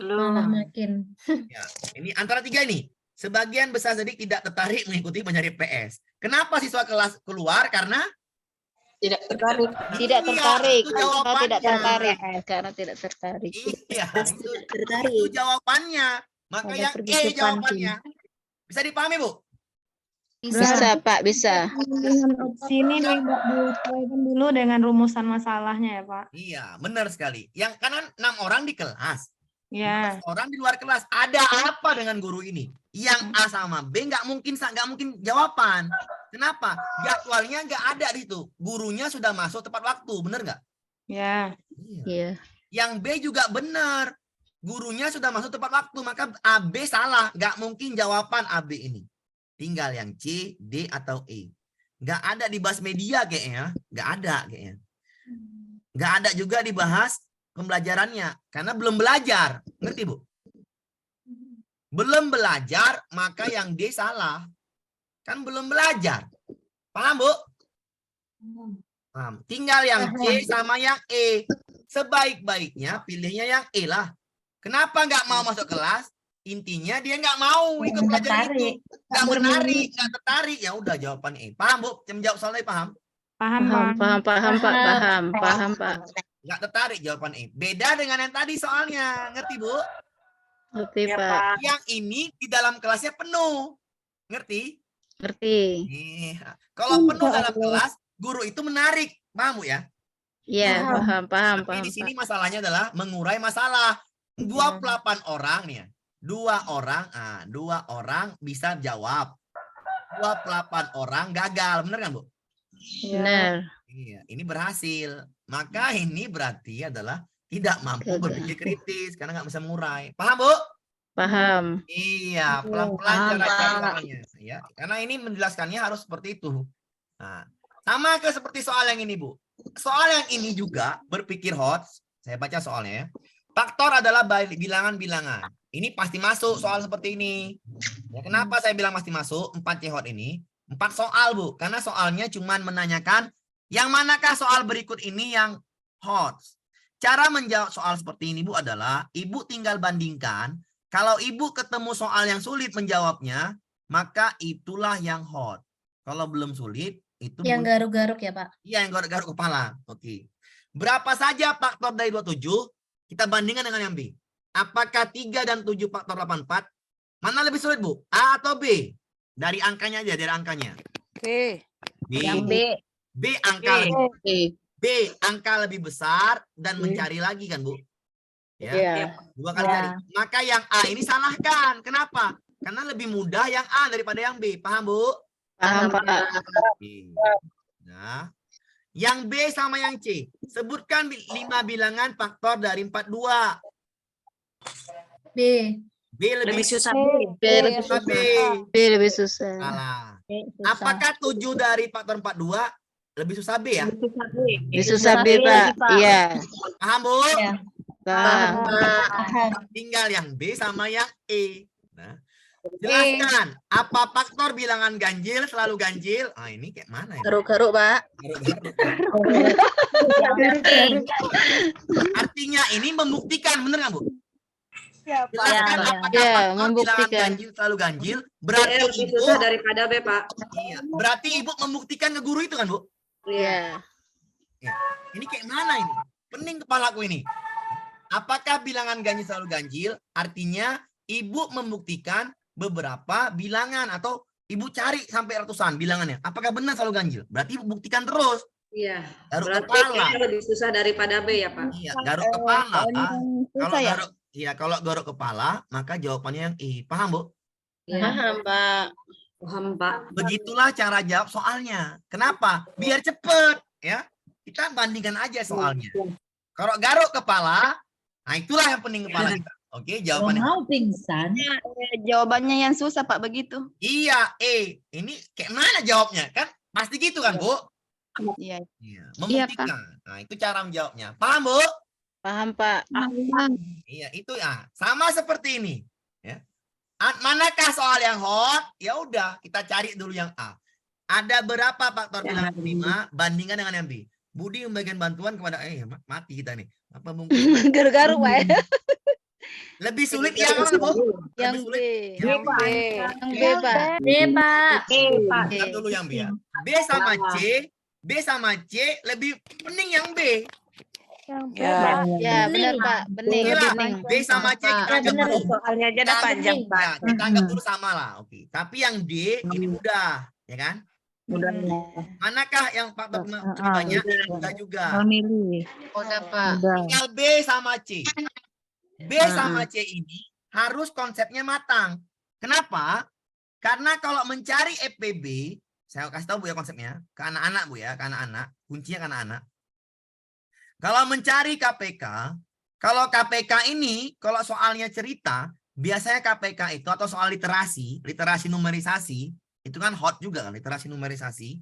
Malah makin. Ya, ini antara tiga ini. Sebagian besar didik tidak tertarik mengikuti mencari PS. Kenapa siswa kelas keluar? Karena Tidak tertarik. Tidak tertarik. itu jawabannya. Tidak tertarik. Karena tidak tertarik. Iya, itu jawabannya. Maka Ada yang pergi E ke jawabannya. Bisa dipahami, Bu? Bisa, Pak. Bisa. Dengan opsi ini disesuaikan dulu dengan rumusan masalahnya ya, Pak. Iya, benar sekali. Yang kanan 6 orang di kelas. Ya. 15 orang di luar kelas. Ada apa dengan guru ini? Yang A sama B nggak mungkin jawaban. Kenapa? Jadwalnya nggak ada di situ. Gurunya sudah masuk tepat waktu, benar nggak? Ya. Iya. Yang B juga benar. Gurunya sudah masuk tepat waktu, maka AB salah. Nggak mungkin jawaban AB ini. Tinggal yang C, D, atau E. Nggak ada dibahas media kayaknya. Nggak ada kayaknya. Nggak ada juga dibahas pembelajarannya. Karena belum belajar. Ngerti, Bu? Belum belajar, maka yang D salah. Kan belum belajar. Paham, Bu? Paham. Tinggal yang C sama yang E. Sebaik-baiknya pilihnya yang E lah. Kenapa nggak mau masuk kelas? Intinya dia nggak mau ikut pelajaran itu. Nggak menarik, nggak tertarik. Ya udah jawaban E. Paham, Bu? Menjawab soalnya paham? Paham, Paham, Pak. Paham, Pak. Nggak tertarik jawaban E. Beda dengan yang tadi soalnya. Ngerti, Bu? Ngerti, Pak. Yang ini di dalam kelasnya penuh. Ngerti? Ngerti. Iya. Kalau penuh dalam kelas, guru itu menarik. Paham, Bu ya? Iya, paham. Tapi di sini masalahnya adalah mengurai masalah. 28 orang nih ya. 2 orang bisa jawab. 28 orang gagal. Benar kan, Bu? Benar. Iya, ini berhasil. Maka ini berarti adalah tidak mampu Gagal. berpikir kritis karena nggak bisa mengurai. Paham, Bu? Paham. Iya, pelan-pelan caranya. Ya, karena ini menjelaskannya harus seperti itu. Nah, sama seperti soal yang ini, Bu. Soal yang ini juga berpikir hot. Saya baca soalnya ya. Faktor adalah bilangan-bilangan. Ini pasti masuk soal seperti ini. Ya, kenapa saya bilang pasti masuk 4 C hot ini? 4 soal, Bu. Karena soalnya cuman menanyakan yang manakah soal berikut ini yang hot. Cara menjawab soal seperti ini, Bu, adalah Ibu tinggal bandingkan. Kalau Ibu ketemu soal yang sulit menjawabnya, maka itulah yang hot. Kalau belum sulit, itu Yang garuk-garuk ya, Pak? Iya, yang garuk-garuk kepala. Oke. Berapa saja faktor dari 27? Kita bandingkan dengan yang B. apakah 3 dan 7 faktor 84? Mana lebih sulit, Bu? A atau B? Dari angkanya aja, dari angkanya. B. B. Yang B. B angka lebih, B. angka lebih besar dan mencari lagi kan, Bu? Ya. Iya. 2 kali Ya. cari. Maka yang A ini salahkan. Kenapa? Karena lebih mudah yang A daripada yang B. Paham, Bu? Paham, Pak. Oke. Nah, yang B sama yang C. Sebutkan 5 bilangan faktor dari 42. B. B lebih susah. B lebih susah. B. B lebih susah. Salah. B susah. Apakah 7 dari faktor 42 lebih susah B ya? Lebih susah B, B Pak. lagi, Pak. Iya. Paham, Bu? Ya. Paham. Paham. Tinggal yang B sama yang E. Nah, jelaskan apa faktor bilangan ganjil selalu ganjil? Ah, ini kayak mana ya? Garuk-garuk, Pak. Artinya ini membuktikan, bener nggak, Bu? Ya, Pak. Jelaskan Ya, apakah ya, faktor bilangan membuktikan. ganjil selalu ganjil? Berarti Lebih ibu, susah daripada B, Pak. iya, berarti ibu membuktikan ke guru itu kan, Bu? Iya. Ini kayak mana ini? Pening kepalaku ini. Apakah bilangan ganjil selalu ganjil? Artinya ibu membuktikan beberapa bilangan atau ibu cari sampai ratusan bilangannya. Apakah benar selalu ganjil? Berarti ibu buktikan terus. Iya. Garuk Berarti kepala. kayaknya lebih susah daripada B ya, Pak. Iya, garuk kepala. Kalau garuk kepala, maka jawabannya yang I. Paham, Bu? Iya. Paham, Pak. Paham, Pak. Begitulah cara jawab soalnya. Kenapa? Biar cepet, ya. Kita bandingkan aja soalnya. Kalau garuk kepala, nah itulah yang pening kepala kita. Oke, jawabannya. Mau pingsan. Jawabannya yang susah, Pak, begitu. Iya, E. Ini kayak mana jawabnya? Kan pasti gitu kan, Bu? Iya. Iya, membuktikan. Nah, itu cara menjawabnya. Paham, Bu? Paham, Pak. Iya, itu ya. Sama seperti ini, ya. Manakah soal yang hot? Ya udah, kita cari dulu yang A. Ada berapa faktor bilangan prima bandingkan dengan yang B? Budi membagikan bantuan kepada mati kita nih. Apa mungkin Garuk-garuk, Pak. lebih sulit yang mana, Bu? Yang Lebih B. sulit yang B. Yang B, Pak. B, Pak. Kita dulu yang B ya. B sama C, B sama C lebih pening yang B. Ya. Ya, benar, Pak. Bening. Oke lah, Bening. B sama C kita anggap benar. dulu. Soalnya aja udah panjang, Pak. Ya, kita anggap dulu sama lah. Oke. Tapi yang D ini mudah, ya kan? Manakah yang faktor lebih banyak? Mudah juga. Udah, Pak. Tinggal B sama C. B sama C ini harus konsepnya matang. Kenapa? Karena kalau mencari FPB, saya kasih tahu Bu ya konsepnya, ke anak-anak Bu ya, ke anak-anak, kuncinya ke anak-anak. Kalau mencari KPK, kalau KPK ini, kalau soalnya cerita, biasanya KPK itu atau soal literasi numerisasi, itu kan hot juga kan, literasi numerisasi.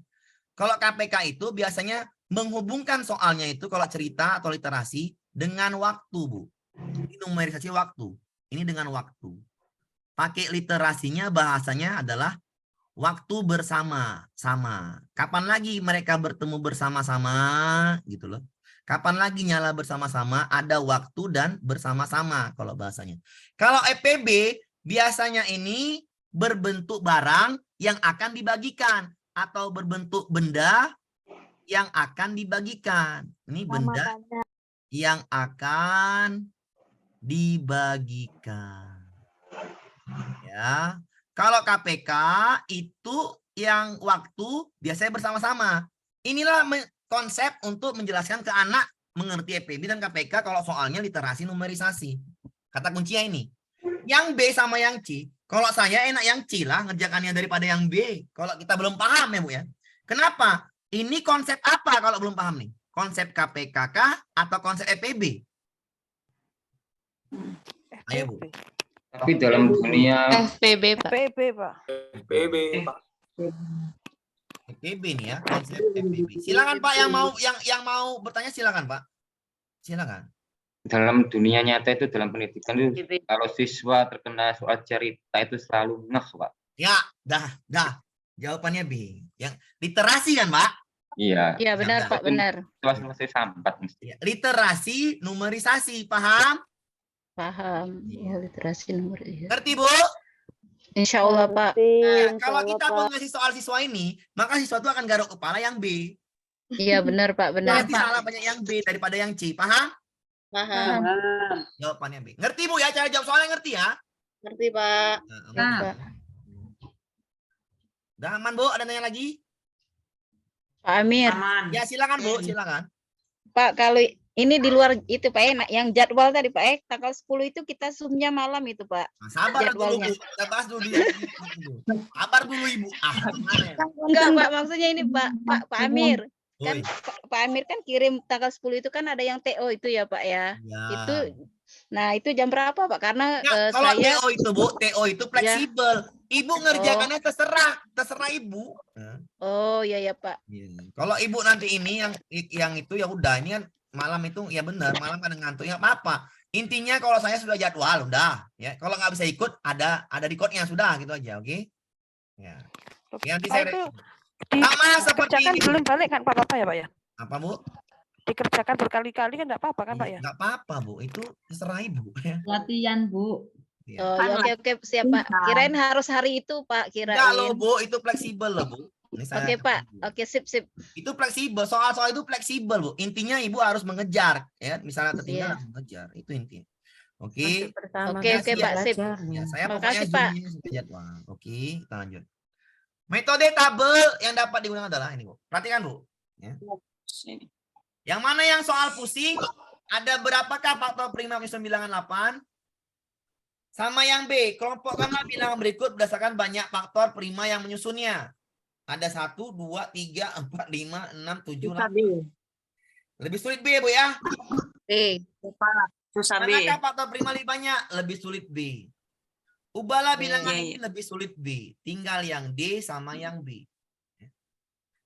Kalau KPK itu biasanya menghubungkan soalnya itu kalau cerita atau literasi dengan waktu, Bu. Ini numerisasi waktu. Ini dengan waktu. Pakai literasinya bahasanya adalah waktu bersama-sama. Kapan lagi mereka bertemu bersama-sama gitu loh. Kapan lagi nyala bersama-sama, ada waktu dan bersama-sama kalau bahasanya. Kalau FPB biasanya ini berbentuk barang yang akan dibagikan atau berbentuk benda yang akan dibagikan. Ini benda yang akan dibagikan. Ya. Kalau KPK itu yang waktu biasanya bersama-sama. Inilah konsep untuk menjelaskan ke anak mengerti FPB dan KPK kalau soalnya literasi numerisasi. Kata kuncinya ini. Yang B sama yang C, kalau saya enak yang C lah ngerjakannya daripada yang B. Kalau kita belum paham ya Bu ya. Kenapa? Ini konsep apa kalau belum paham nih? Konsep KPK kah atau konsep FPB? Ayo Bu. Tapi dalam dunia FPB, Pak. PB, Pak. FPB, Pak. FPB nih ya, konsep FPB. Silakan Pak yang mau bertanya silakan Pak. Silakan. Dalam dunia nyata itu dalam pendidikan itu kalau siswa terkena soal cerita itu selalu ngeh, Pak. Ya, dah. Jawabannya B. Yang literasi kan, Pak? Iya. Iya, benar, Pak, benar. Siswa selesai sambat mesti. Ya, literasi, numerisasi, paham? Paham. Ya, literasi nomor. Ngerti, Bu? Insya Allah, Pak. Ya, kalau kita mau ngasih soal siswa ini, maka siswa itu akan garuk kepala yang B. Iya, benar, Pak, benar. Pasti salah banyak yang B daripada yang C, paham? Paham. Jawabannya B. Ngerti Bu ya, cara jawab soalnya ngerti ya? Ngerti, Pak. Nah, Pak. Udah aman Bu, ada nanya lagi? Pak Amir. Ya silakan Bu, silakan. Pak, kalau ini di luar itu Pak, yang jadwal tadi Pak, tanggal 10 itu kita Zoom-nya malam itu Pak. Nah, sabar dulu Jadwalnya. Bu, kita bahas dulu. Sabar dulu Ibu. Gimana ya? Enggak, Pak, maksudnya ini Pak Amir. Kan Oi. Pak Amir kan kirim tanggal 10 itu kan ada yang TO itu ya Pak ya. Ya. Nah, itu jam berapa Pak? Karena Ya, kalau saya TO itu Bu, TO itu fleksibel. Ibu ngerjakannya terserah Ibu. Nah, Oh, iya ya Pak. kalau Ibu nanti ini yang itu ya udah, ini kan malam itu ya benar, malam kadang ngantuk ya apa-apa. Intinya kalau saya sudah jadwal udah ya. Kalau nggak bisa ikut ada recordnya sudah gitu aja, oke? Ya. Ya, nanti Pak, saya itu sama seperti dikerjakan ini. belum balik kan Pak Bapak ya Pak ya? Apa Bu? Dikerjakan berkali-kali kan enggak apa-apa kan Pak ya? Nggak apa-apa Bu, itu terserah Ibu ya. Latihan, Bu. Ya. Oh, ya, oke siap Pak. Kirain harus hari itu Pak, Enggak loh kirain. Bu, itu fleksibel loh Bu. Ini saya Oke Pak. Oke, sip. itu fleksibel, soal-soal itu fleksibel Bu. Intinya Ibu harus mengejar ya, misalnya tertinggal Iya. harus mengejar, itu intinya. Oke. Oke Pak, sip. Ya, saya pokoknya Makasih, Pak. zoom-nya sudah jadwal. Oke, kita lanjut. Metode tabel yang dapat digunakan adalah ini Bu. Perhatikan Bu. Ya. Yang mana yang soal pusing? Ada berapakah faktor prima ke 98? Sama yang B, kelompokkanlah bilangan berikut berdasarkan banyak faktor prima yang menyusunnya. Ada 1, 2, 3, 4, 5, 6, 7, 8. Lebih sulit B, Bu ya. B. Susah B. Manakah faktor prima lebih banyak? Lebih sulit B. Ubahlah bilangan Iya, ini lebih sulit B. Tinggal yang D sama yang B.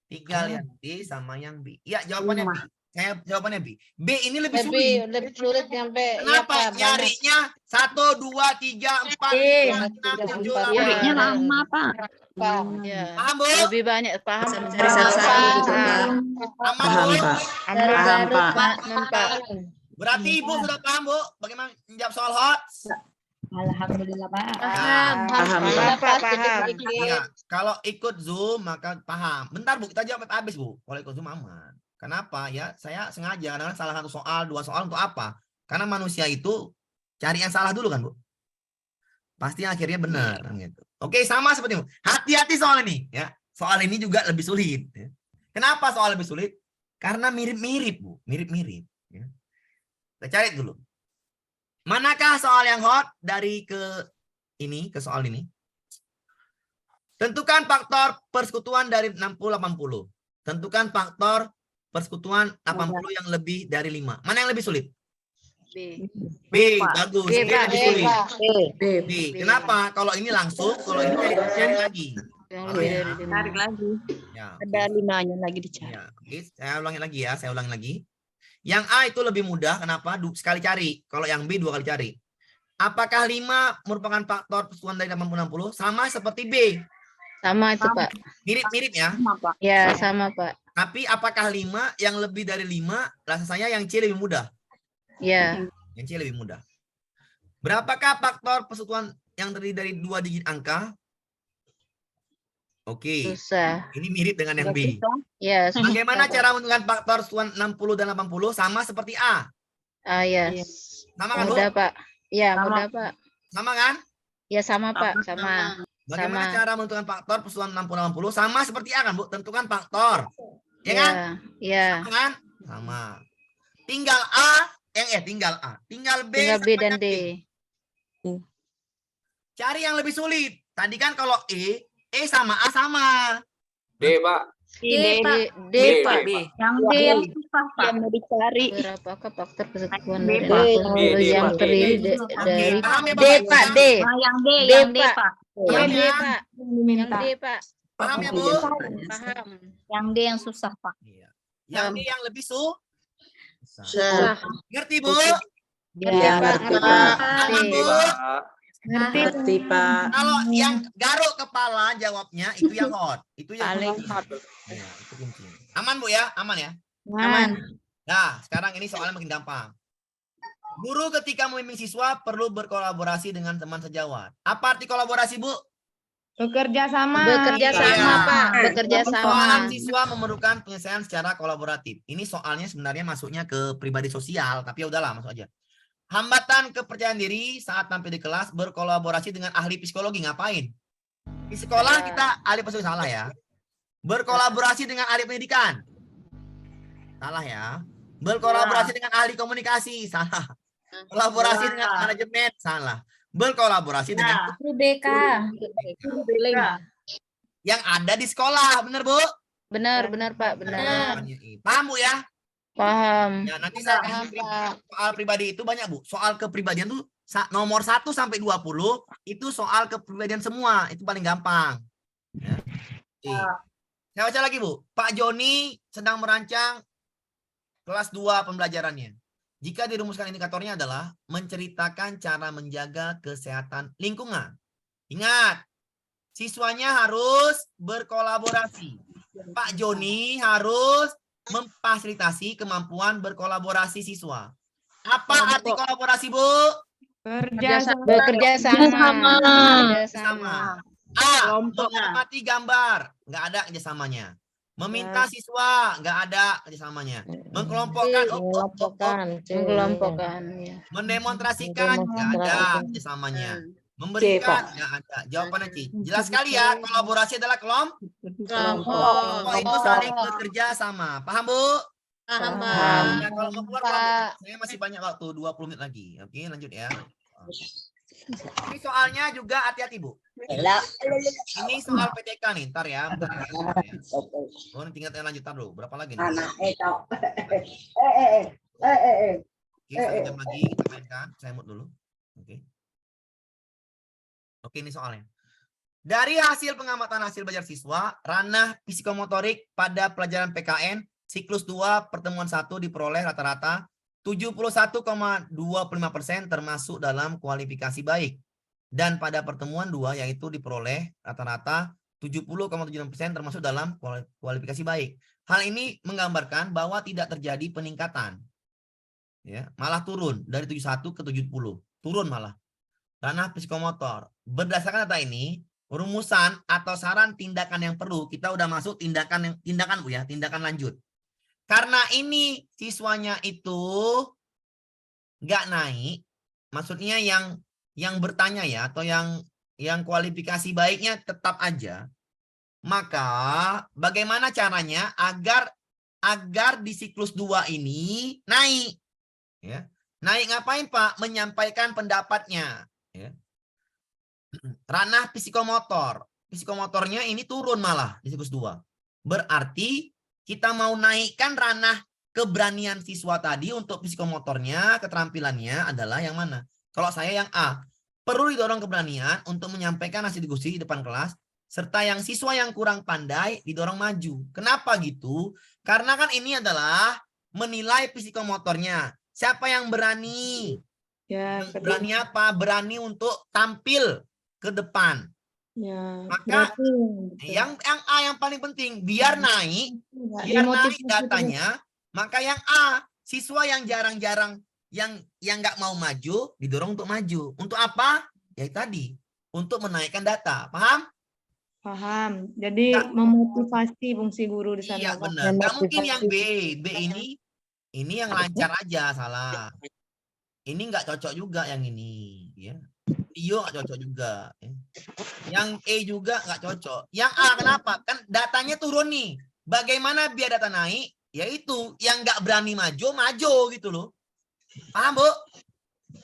Tinggal yang D sama yang B. Ya, jawabannya B. Saya jawabannya B. B ini lebih sulit. Lebih sulit nyampe. Kenapa? Nyarinya 1, 2, 3, 4, 5, 6, 7, 8. Nyarinya lama, Pak. Ya. Paham, Bu? Lebih banyak paham. Mencari satu-satu gitu, Pak. Aman, Paham, Bu? Pak. Paham, Pak. Pak. Berarti Ibu sudah paham, Bu? Bagaimana menjawab soal hot? Alhamdulillah, Pak. Paham. Paham, Paham. Ya, kalau ikut Zoom maka paham. Bentar Bu, kita jawab habis Bu. Kalau ikut Zoom aman. Kenapa? Ya, saya sengaja kadang salah satu soal, 2 soal untuk apa? Karena manusia itu cari yang salah dulu kan, Bu. Pasti akhirnya benar gitu. Oke, sama seperti itu. Hati-hati soal ini ya. Soal ini juga lebih sulit ya. Kenapa soal lebih sulit? Karena mirip-mirip, Bu. Mirip-mirip ya. Kita cari dulu. Manakah soal yang hot dari ke soal ini? Tentukan faktor persekutuan dari 60-80. Tentukan faktor persekutuan 80 yang lebih dari 5. Mana yang lebih sulit? B. B, bagus. B, B Pak. lebih sulit. B. B. Kenapa? Kalau ini langsung, kalau ini cari lagi. Yang Kalau lebih ya. dari 5. Tarik lagi. Ya, Ada 5-nya lagi dicari. ya. Oke, saya ulangi lagi ya, saya ulangi lagi. Yang A itu lebih mudah, kenapa? Sekali cari. Kalau yang B 2 kali cari. Apakah 5 merupakan faktor persekutuan dari 80-60? Sama seperti B. Sama itu Pak. Mirip-mirip ya. Ya, sama Pak. Tapi apakah 5 yang lebih dari 5? Rasa saya yang C lebih mudah. Ya. Yang C lebih mudah. Berapakah faktor persekutuan yang terdiri dari 2 digit angka? Oke. Susah. Ini mirip dengan yang B. Ya. Bagaimana cara menentukan faktor persekutuan 60 dan 80? Sama seperti A. Ah, ya. Sama kan, Bu? Mudah Pak. Ya, mudah Pak. Sama kan? Ya, sama Pak. Sama. Bagaimana Sama. cara menentukan faktor persekutuan 60-80? Sama seperti A kan, Bu? Tentukan faktor. Ya kan? Ya. Sama kan? Sama. Tinggal A, tinggal A. Tinggal B. Tinggal B sama dan yang D. Cari yang lebih sulit. Tadi kan kalau E sama A sama. D, Pak. D, Pak. D, D, Pak. D. Yang D yang susah, Pak. Yang mau dicari. Berapakah faktor persekutuan D, dari Pak. 80 D, yang Pak. terdiri D. dari Paham ya, D, Bapak? Pak. D. Nah, yang D, D, yang D, Pak. Pak. Yang D, Ya. Pak. Yang Diminta. D, Pak. Paham ya, Bu? Paham. Yang D yang susah, Pak. Iya. Yang D yang lebih susah. Susah. Ngerti, Bu? Ya, ngerti, Pak. Aman, Bu? Pak. Ngerti, Pak. Kalau yang garuk kepala jawabnya itu yang hot. Itu yang Paling kunci. hot. Ya, itu kunci. Aman, Bu ya? Aman ya? Aman. Nah, sekarang ini soalnya makin gampang. Guru ketika membimbing siswa perlu berkolaborasi dengan teman sejawat. Apa arti kolaborasi, Bu? Bekerja sama. Bekerja sama, Pak. Bekerja sama. Persoalan siswa memerlukan penyelesaian secara kolaboratif. Ini soalnya sebenarnya masuknya ke pribadi sosial, tapi ya udahlah, masuk aja. Hambatan kepercayaan diri saat tampil di kelas, berkolaborasi dengan ahli psikologi. Ngapain? Di sekolah kita ahli psikologi, salah ya. Berkolaborasi dengan ahli pendidikan. Salah ya. Berkolaborasi dengan ahli komunikasi. Salah. Kolaborasi dengan manajemen. Salah. Berkolaborasi dengan BK. yang ada di sekolah. Benar, Bu? Benar, Pak. Benar. Paham, Bu ya? Paham. Ya, nanti saya kasih soal pribadi itu banyak, Bu. Soal kepribadian tuh nomor 1 sampai 20 itu soal kepribadian semua. Itu paling gampang. Ya. Saya baca lagi, Bu. Pak Joni sedang merancang kelas 2 pembelajarannya. Jika dirumuskan indikatornya adalah menceritakan cara menjaga kesehatan lingkungan. Ingat, siswanya harus berkolaborasi. Pak Joni harus memfasilitasi kemampuan berkolaborasi siswa. Apa arti kolaborasi, Bu? Bekerja sama. A. Mengamati gambar. Nggak ada kerjasamanya. Meminta siswa. Nggak ada kerjasamanya. Mengkelompokkan. Mengelompokkan. Ya. Mendemonstrasikan. Nggak ada kerjasamanya. Memberikan. Nggak ada. Jawabannya C. Jelas sekali ya. Kolaborasi adalah kelompok. Itu saling bekerja sama. Paham, Bu? Paham. Nah, kalau mau keluar, saya masih banyak waktu. 20 menit lagi. Oke, lanjut ya. Ini soalnya juga hati-hati, Bu. Ini soal PTK nih, ntar ya. Oh, tinggal lanjut dulu. Berapa lagi nih? Oke, 1 jam lagi kita mainkan. Saya mute dulu. Oke, ini soalnya. Dari hasil pengamatan hasil belajar siswa, ranah psikomotorik pada pelajaran PKN siklus 2 pertemuan 1 diperoleh rata-rata 71,25% termasuk dalam kualifikasi baik. Dan pada pertemuan 2 yaitu diperoleh rata-rata 70,76% termasuk dalam kualifikasi baik. Hal ini menggambarkan bahwa tidak terjadi peningkatan. Ya, malah turun dari 71 ke 70. Turun malah. Ranah psikomotor. Berdasarkan data ini, rumusan atau saran tindakan yang perlu, kita udah masuk tindakan Bu ya, tindakan lanjut. Karena ini siswanya itu nggak naik, maksudnya yang bertanya ya, atau yang kualifikasi baiknya tetap aja, maka bagaimana caranya agar di siklus 2 ini naik? Ya. Naik ngapain, Pak? Menyampaikan pendapatnya. Ya. Ranah psikomotor. Psikomotornya ini turun malah di siklus 2. Berarti kita mau naikkan ranah keberanian siswa tadi untuk psikomotornya, keterampilannya adalah yang mana? Kalau saya yang A. Perlu didorong keberanian untuk menyampaikan hasil diskusi di depan kelas, serta yang siswa yang kurang pandai didorong maju. Kenapa gitu? Karena kan ini adalah menilai psikomotornya. Siapa yang berani? Ya, berani apa? Berani untuk tampil ke depan. Ya, maka yang A yang paling penting biar naik datanya, maka yang A, siswa yang jarang-jarang yang nggak mau maju didorong untuk maju. Untuk apa? Ya tadi, untuk menaikkan data. Paham? Paham. Jadi memotivasi fungsi guru di sana. Iya benar. Nggak mungkin yang B ini yang lancar aja, salah. Ini nggak cocok juga yang ini, ya. Iyo nggak cocok juga. Yang E juga nggak cocok. Yang A kenapa? Kan datanya turun nih. Bagaimana biar data naik? Yaitu yang nggak berani maju gitu loh. Paham, Bu?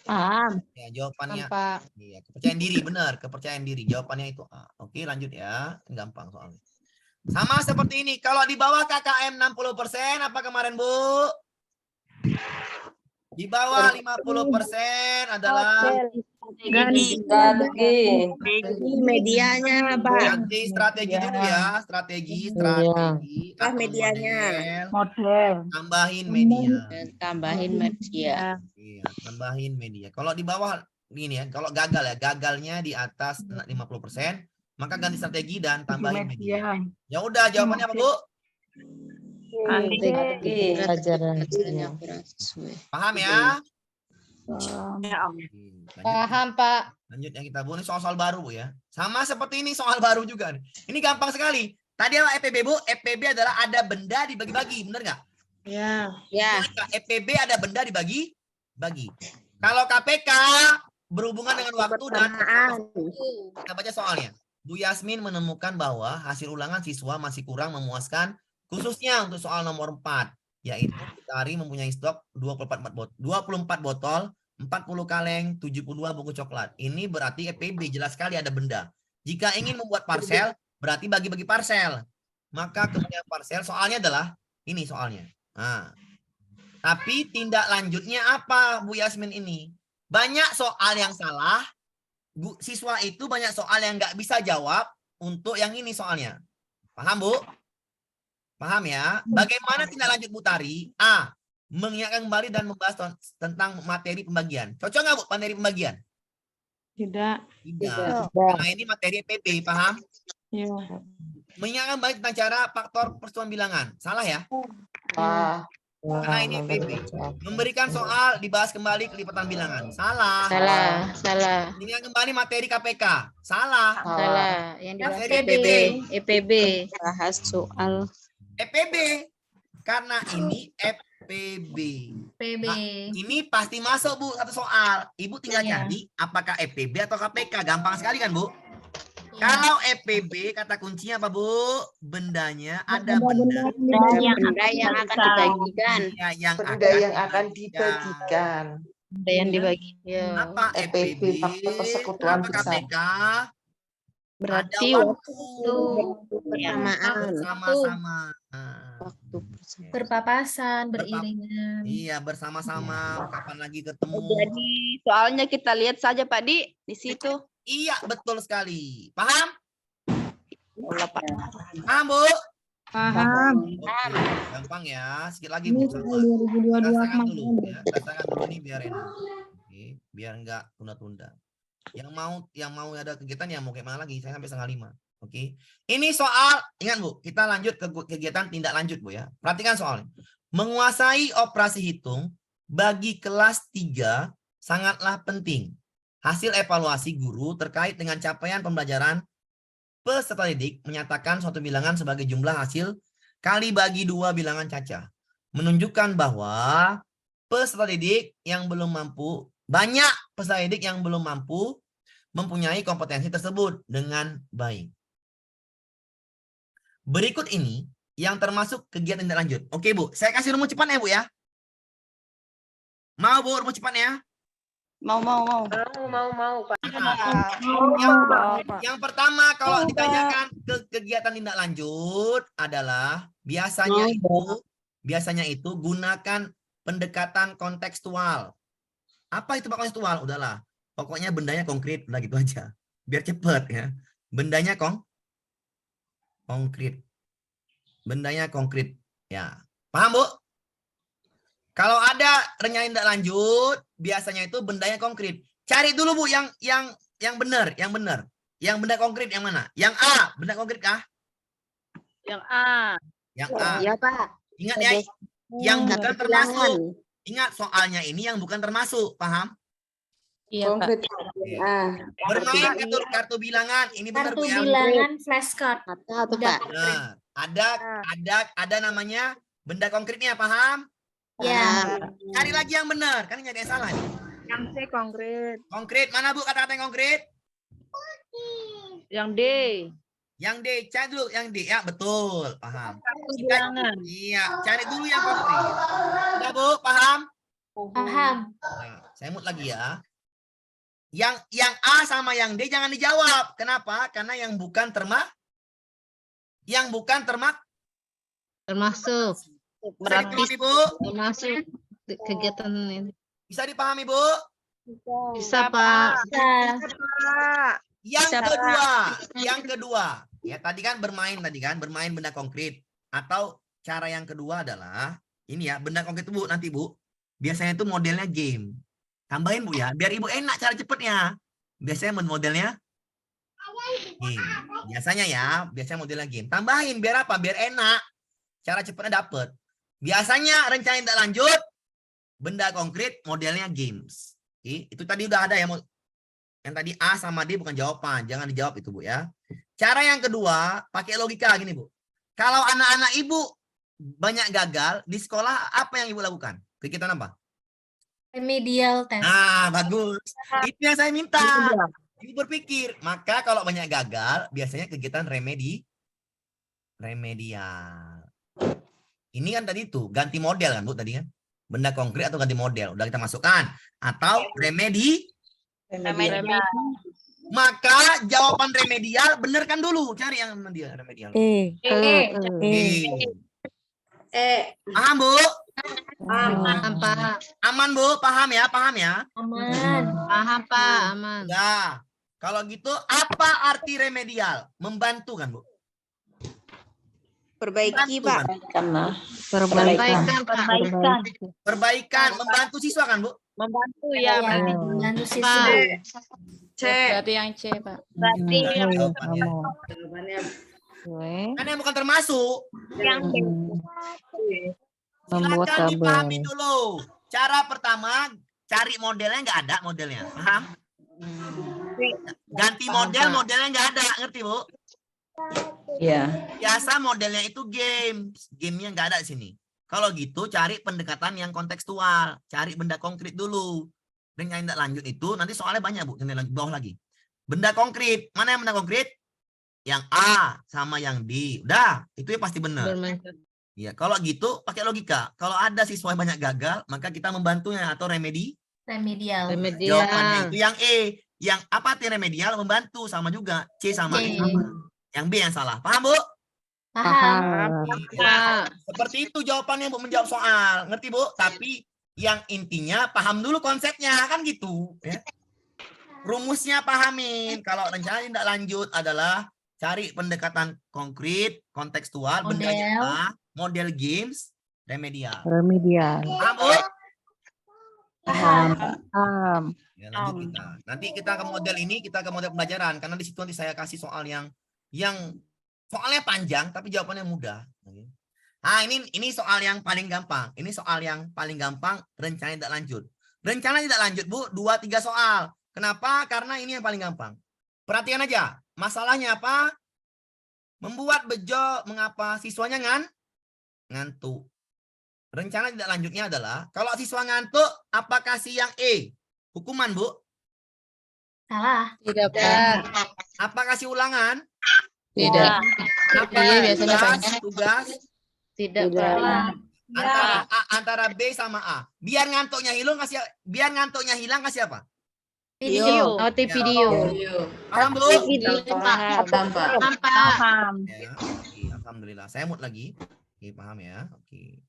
Paham. Ya, jawabannya. Iya, kepercayaan diri, benar. Kepercayaan diri. Jawabannya itu A. Oke, lanjut ya. Gampang soalnya. Sama seperti ini. Kalau di bawah KKM 60%, apa kemarin, Bu? Di bawah 50% adalah medianya, Pak. Ganti strategi dulu ya, strategi. Medianya. Model. Tambahin media. Iya, tambahin media. Kalau di bawah ini ya, kalau gagalnya di atas 50%, maka ganti strategi dan tambahin media. Ya udah, jawabannya apa, Bu? Paham ya? Lanjut. Paham, Pak. Lanjut yang kita Bu, ini soal-soal baru Bu ya. Sama seperti ini soal baru juga nih. Ini gampang sekali. Tadi apa EPB Bu? EPB adalah ada benda dibagi-bagi, benar nggak? Ya. Ya. EPB ada benda dibagi-bagi. Kalau KPK berhubungan dengan waktu dan kita baca soalnya. Bu Yasmin menemukan bahwa hasil ulangan siswa masih kurang memuaskan, khususnya untuk soal nomor 4, yaitu Utari mempunyai stok 24 botol, 40 kaleng, 72 bungkus coklat. Ini berarti EPB, jelas sekali ada benda. Jika ingin membuat parsel, berarti bagi-bagi parsel. Maka kemudian parsel, soalnya adalah ini soalnya. Nah, tapi tindak lanjutnya apa Bu Yasmin ini? Banyak soal yang salah. Siswa itu banyak soal yang nggak bisa jawab untuk yang ini soalnya. Paham Bu? Paham ya? Bagaimana tindak lanjut Bu Tari? A. Mengingatkan kembali dan membahas tentang materi pembagian. Cocok nggak Bu materi pembagian? Tidak. Tidak. Karena ini materi EPB, paham? Ya. Mengingatkan kembali tentang cara faktor persetujuan bilangan. Salah ya? Karena ini EPB. Memberikan soal dibahas kembali kelipatan bilangan. Salah. Salah. Ini kembali materi KPK. Salah. Salah. Yang dibahas EPB. EPB. Bahas soal. EPB. Karena ini EPB. Nah, ini pasti masuk Bu satu soal. Ibu tinggal cari apakah EPB atau KPK. Gampang sekali kan Bu? Kalau EPB kata kuncinya apa Bu? Bendanya ada benda. Benda yang akan dibagikan. Ya, yang Benda yang akan dibagikan. Benda yang dibagi. Ya. Apa EPB? faktor persekutuan Apa besar. KPK? Berarti Ada waktu Bersamaan. Sama-sama. Berpapasan, beriringan. Iya, bersama-sama. Kapan lagi ketemu? Jadi soalnya kita lihat saja Pak di situ. Iya, betul sekali. Paham? Allah, Pak. Paham, Bu? Paham. Oke, gampang ya. Sedikit lagi, Bu. Ini soal 2022 Rasakan dulu kemarin. ya. Rasakan dulu ini biar enak. Oke, biar enggak tunda-tunda. Yang mau ada kegiatan yang mau kayak mana lagi? Saya sampai 4:30. Oke. Ini soal, ingat Bu, kita lanjut ke kegiatan tindak lanjut Bu ya. Perhatikan soalnya. Menguasai operasi hitung bagi kelas 3 sangatlah penting. Hasil evaluasi guru terkait dengan capaian pembelajaran peserta didik menyatakan suatu bilangan sebagai jumlah hasil kali bagi 2 bilangan cacah. Menunjukkan bahwa peserta didik yang belum mampu, banyak peserta didik yang belum mampu mempunyai kompetensi tersebut dengan baik. Berikut ini yang termasuk kegiatan tindak lanjut. Oke Bu, saya kasih rumus cepat ya Bu ya. Mau Bu rumus cepatnya? Mau. Pak. Yang pertama kalau ditanyakan kegiatan tindak lanjut adalah biasanya itu gunakan pendekatan kontekstual. Apa itu Pak kontekstual? Udahlah, pokoknya bendanya konkret, udah gitu aja. Biar cepet ya. Bendanya konkret. Bendanya konkret. Ya. Paham Bu? Kalau ada rencana tindak lanjut, biasanya itu bendanya konkret. Cari dulu Bu yang benar. Yang benda konkret yang mana? Yang A, benda konkret kah? Yang A. Yang A. Iya Pak. Ingat ya, yang bukan termasuk. Ingat soalnya ini yang bukan termasuk, paham? Iya, Pak. Konkret. Bermain kartu bilangan, ini benar Bu Kartu ya. bilangan flashcard. Atau Pak. Benar. Ada namanya benda konkretnya, paham? Ya. Cari lagi yang benar, kan nyari yang salah nih. Yang C konkret. Konkret, mana Bu kata-kata yang konkret? Yang D. Yang D, cari dulu yang D. Ya, betul, paham. Bilangan. Iya, cari dulu yang konkret. Sudah Bu, paham? Paham. Nah, saya mut lagi ya. Yang A sama yang D jangan dijawab. Kenapa? Karena yang bukan termasuk. Berarti Bisa dipahami, Bu? termasuk kegiatan ini. Bisa dipahami, Bu? Bisa Pak. Yang kedua. Ya, tadi kan bermain benda konkret. Atau cara yang kedua adalah ini ya, benda konkret itu Bu, nanti Bu. Biasanya itu modelnya game. Tambahin Bu ya, biar Ibu enak cara cepetnya. Biasanya modelnya game. Biasanya modelnya game. Tambahin biar apa? Biar enak. Cara cepetnya dapet. Biasanya rencana tindak lanjut benda konkret modelnya games. Itu tadi udah ada ya. Yang tadi A sama D bukan jawaban. Jangan dijawab itu, Bu ya. Cara yang kedua, pakai logika gini, Bu. Kalau anak-anak Ibu banyak gagal di sekolah, apa yang Ibu lakukan? Kegiatan apa? Remedial test. Nah, bagus. Itu yang saya minta. Ibu berpikir. Maka kalau banyak gagal, biasanya kegiatan remedial. Ini kan tadi tuh, ganti model kan, Bu, tadi kan? Benda konkret atau ganti model. Udah kita masukkan. Atau remedial. Maka jawaban remedial benerkan dulu. Cari yang remedial. Paham, Bu? Paham, Pak. Aman, Bu? Paham ya? Paham ya? Aman. Paham, Pak. Aman. Nah, kalau gitu apa arti remedial? Membantu kan, Bu? Perbaiki, Membantu, Pak. kan? Perbaikan, membantu siswa kan, Bu? Membantu ya berarti. Membantu siswa. Berarti yang C, Pak. Berarti kan yang bukan termasuk. Silakan dipahami dulu. Cara pertama, cari modelnya nggak ada modelnya. Paham? Ganti modelnya nggak ada. Ngerti, Bu? Iya. Biasa modelnya itu gamenya nggak ada di sini. Kalau gitu cari pendekatan yang kontekstual, cari benda konkret dulu. Dengan tindak lanjut itu nanti soalnya banyak, Bu, tindak lanjut bawah lagi. Benda konkret, mana yang benda konkret? Yang A sama yang D. Udah, itu ya pasti benar. Ya, kalau gitu pakai logika. Kalau ada siswa yang banyak gagal, maka kita membantunya atau Remedial. Jawabannya itu yang E. Yang apa arti remedial? Membantu, sama juga. C sama E. Yang B yang salah. Paham, Bu? Paham. Seperti itu jawabannya, Bu, menjawab soal. Ngerti, Bu? Tapi yang intinya paham dulu konsepnya, kan gitu. Ya. Rumusnya pahamin. Kalau rencana tindak lanjut adalah cari pendekatan konkret, kontekstual, benda nyata, model games, remedial. Paham, Bu? Paham. Ya, lanjut kita. Nanti kita ke model ini, kita ke model pembelajaran. Karena di situ nanti saya kasih soal yang soalnya panjang, tapi jawabannya mudah. Nah, ini soal yang paling gampang. Ini soal yang paling gampang, rencana tidak lanjut. Rencana tidak lanjut, Bu, 2-3 soal. Kenapa? Karena ini yang paling gampang. Perhatian aja. Masalahnya apa? Membuat bejo, mengapa siswanya ngantuk. Rencana tidak lanjutnya adalah, kalau siswa ngantuk, apa kasih yang E? Hukuman, Bu? Salah. Tidak, Pak. Apa kasih ulangan? Tidak. Apa tugas? Tidak, Pak. Antara B sama A. Biar ngantuknya hilang kasih apa? Video. Video. Paham, Bu? Paham. Ya, oke, alhamdulillah. Saya mood lagi. Oke, paham ya. Oke.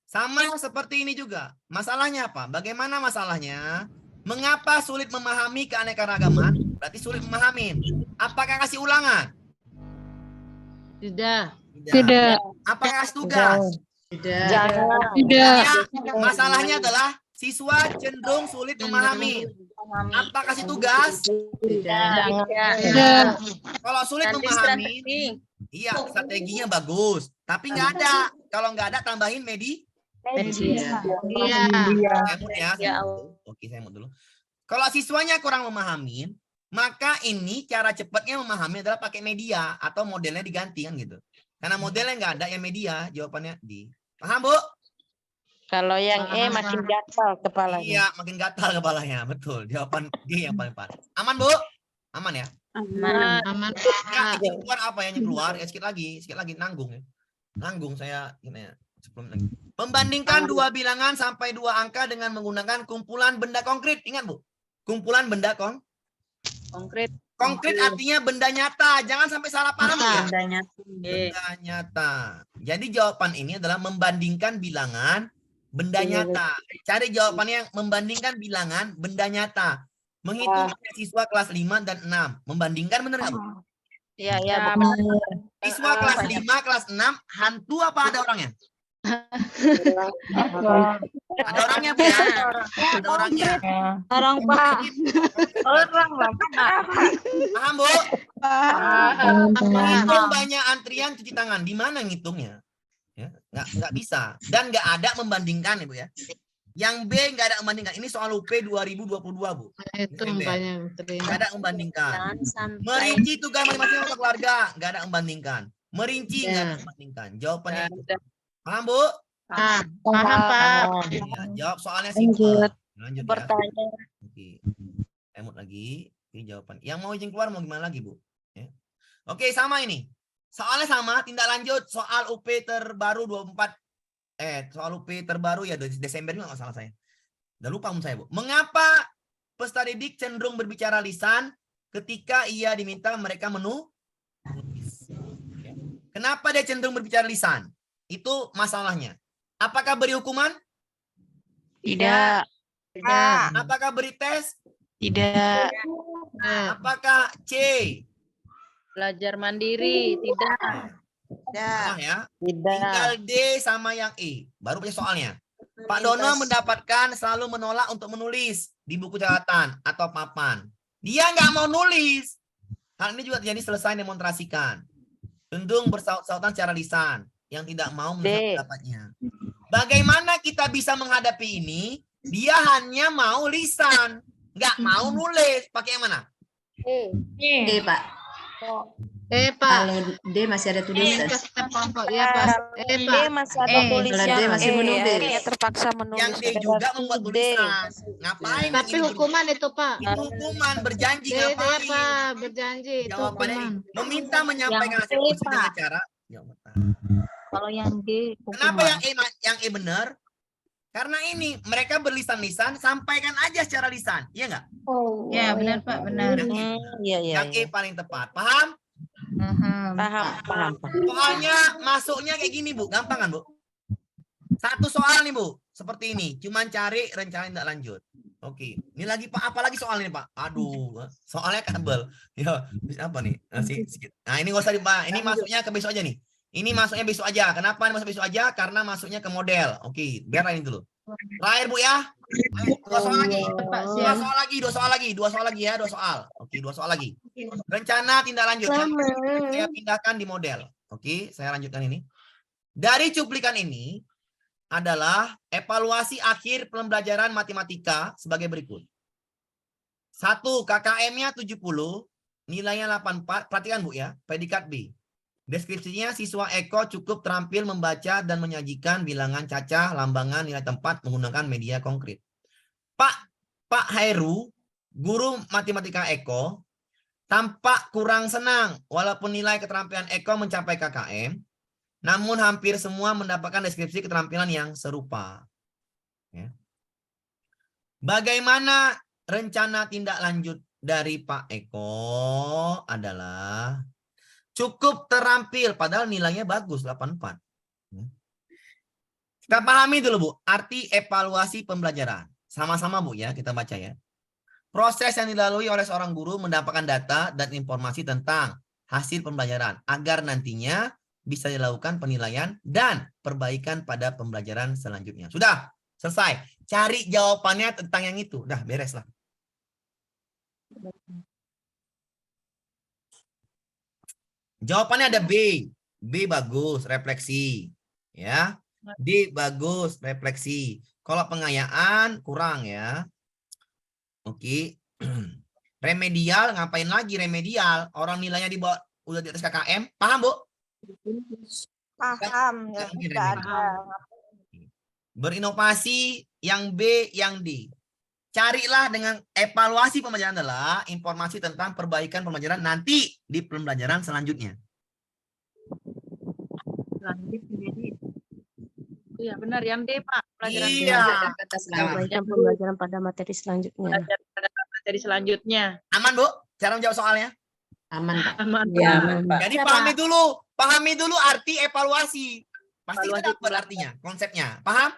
Sama seperti ini juga. Masalahnya apa? Bagaimana masalahnya? Mengapa sulit memahami keanekaragaman? Berarti sulit memahami. Apakah kasih ulangan? Tidak. Apakah kasih tugas? Tidak. Masalahnya adalah siswa cenderung sulit memahami. Apa kasih tugas? Tidak. Kalau sulit memahami, iya, strateginya bagus. Tapi nggak ada. Kalau nggak ada, tambahin Iya. Oke, saya mau dulu. Kalau siswanya kurang memahami, maka ini cara cepatnya memahami adalah pakai media atau modelnya diganti kan gitu. Karena modelnya nggak ada, yang media jawabannya di. Paham, Bu? Kalau yang E makin gatal kepalanya. Iya, makin gatal kepalanya. Betul. Jawaban D yang paling pas. Aman, Bu? Aman ya? Aman. Ya, izin keluar apa yang keluar? Ya, sedikit lagi nanggung ya. Nanggung saya gini ya. Sebelum lagi. Membandingkan dua bilangan sampai 2 angka dengan menggunakan kumpulan benda konkret. Ingat, Bu? Kumpulan benda Konkret. konkret artinya benda nyata. Jangan sampai salah paham ya. Benda nyata. Jadi jawaban ini adalah membandingkan bilangan benda nyata. Cari jawabannya yang membandingkan bilangan benda nyata. Menghitung siswa kelas 5 dan 6. Membandingkan benar nggak, Bu? Iya, Siswa kelas 5, kelas 6, hantu apa ada orangnya? Ada orangnya, Bu, ya? Ada orangnya. Orang, Pak. Orang, Pak. Paham, Bu? Menghitung banyak antrian cuci tangan. Di mana ngitungnya? Ya, nggak bisa. Dan nggak ada membandingkan, Ibu ya. Yang B nggak ada membandingkan. Ini soal UP 2022, Bu. Itu Ini makanya. nggak ada membandingkan. Jangan sampai Merinci tugas masing-masing anggota keluarga, nggak ada membandingkan. Merinci nggak ada membandingkan. Jawabannya itu. Paham, Bu? Paham, Pak. Ya, jawab soalnya simpel. Lanjut ya. bertanya. Oke. Emot lagi. Ini jawaban. Yang mau izin keluar mau gimana lagi, Bu? Ya. Oke, sama ini. Soalnya sama, tindak lanjut soal UP terbaru 24. Soal UP terbaru ya Desember nggak salah saya. Udah lupa saya, Bu. Mengapa peserta didik cenderung berbicara lisan ketika ia diminta mereka menulis? Ya. Kenapa dia cenderung berbicara lisan? Itu masalahnya. Apakah beri hukuman? Tidak. Apakah beri tes? Tidak. Apakah C? Belajar mandiri, tidak. Salah ya. Tidak. Tinggal D sama yang E. Baru punya soalnya. Pak Dono mendapatkan selalu menolak untuk menulis di buku catatan atau papan. Dia nggak mau nulis. Hal ini juga terjadi selesai demonstrasikan. Cenderung bersaut-sautan secara lisan yang tidak mau menulis pendapatnya. Bagaimana kita bisa menghadapi ini? Dia hanya mau lisan, nggak mau nulis. Pakai yang mana? D, Pak. Pak. Kalau D masih ada tulisan. Ya, Pak. Pak. masih ada tulisan. Kalau D masih menulis. Dia terpaksa menulis. Yang D juga membuat tulisan. Ngapain? Tapi hukuman itu, Pak. Itu hukuman berjanji D, ngapain? Pak. Berjanji itu Jawabannya hukuman. ini. Meminta menyampaikan hasil D, kursi dengan Pak. cara. Kalau yang D Kenapa yang E benar? Karena ini mereka berlisan-lisan, sampaikan aja secara lisan, iya nggak? Ya, benar, Pak, benar. Yang E paling tepat, paham? paham. Soalnya masuknya kayak gini, Bu, gampang kan, Bu? Satu soal nih, Bu, seperti ini, cuman cari rencana tindak lanjut. Oke, ini lagi Pak, apa lagi soal ini, Pak? Aduh, soalnya kabel. Ya, apa nih? Nah, ini nggak usah Pak. Ini masuknya ke besok aja nih. Ini masuknya besok aja. Kenapa ini masuk besok aja? Karena masuknya ke model. Oke, biar ini dulu. Terakhir, Bu ya. Ayo, dua soal lagi. Dua soal lagi ya, 2 soal. Oke, 2 soal lagi. Rencana tindak lanjut. Saya pindahkan di model. Oke, saya lanjutkan ini. Dari cuplikan ini adalah evaluasi akhir pembelajaran matematika sebagai berikut. 1. KKM-nya 70, nilainya 84. Perhatikan, Bu ya, predikat B. Deskripsinya, siswa Eko cukup terampil membaca dan menyajikan bilangan cacah, lambangan, nilai tempat menggunakan media konkret. Pak Heru, guru matematika Eko, tampak kurang senang walaupun nilai keterampilan Eko mencapai KKM, namun hampir semua mendapatkan deskripsi keterampilan yang serupa. Ya. Bagaimana rencana tindak lanjut dari Pak Eko adalah cukup terampil, padahal nilainya bagus, 84. Kita pahami dulu, Bu, arti evaluasi pembelajaran. Sama-sama, Bu, ya, kita baca ya. Proses yang dilalui oleh seorang guru mendapatkan data dan informasi tentang hasil pembelajaran, agar nantinya bisa dilakukan penilaian dan perbaikan pada pembelajaran selanjutnya. Sudah, selesai. Cari jawabannya tentang yang itu. Udah, beres lah. Jawabannya ada B. B bagus, refleksi. Ya. D bagus, refleksi. Kalau pengayaan kurang ya. Oke. Remedial, ngapain lagi remedial? Orang nilainya di bawah udah di atas KKM. Paham, Bu? Paham. Ya, tidak ada. Berinovasi yang B, yang D. Carilah dengan evaluasi pembelajaran adalah informasi tentang perbaikan pembelajaran nanti di pembelajaran selanjutnya. Iya, benar yang D, Pak. Pelajaran Iya. pembelajaran pada materi selanjutnya. Materi selanjutnya. Aman, Bu? Cara menjawab soalnya? Aman, Pak. Aman. Ya, Jadi pahami dulu arti evaluasi. Pasti kita dapat artinya, konsepnya. Paham?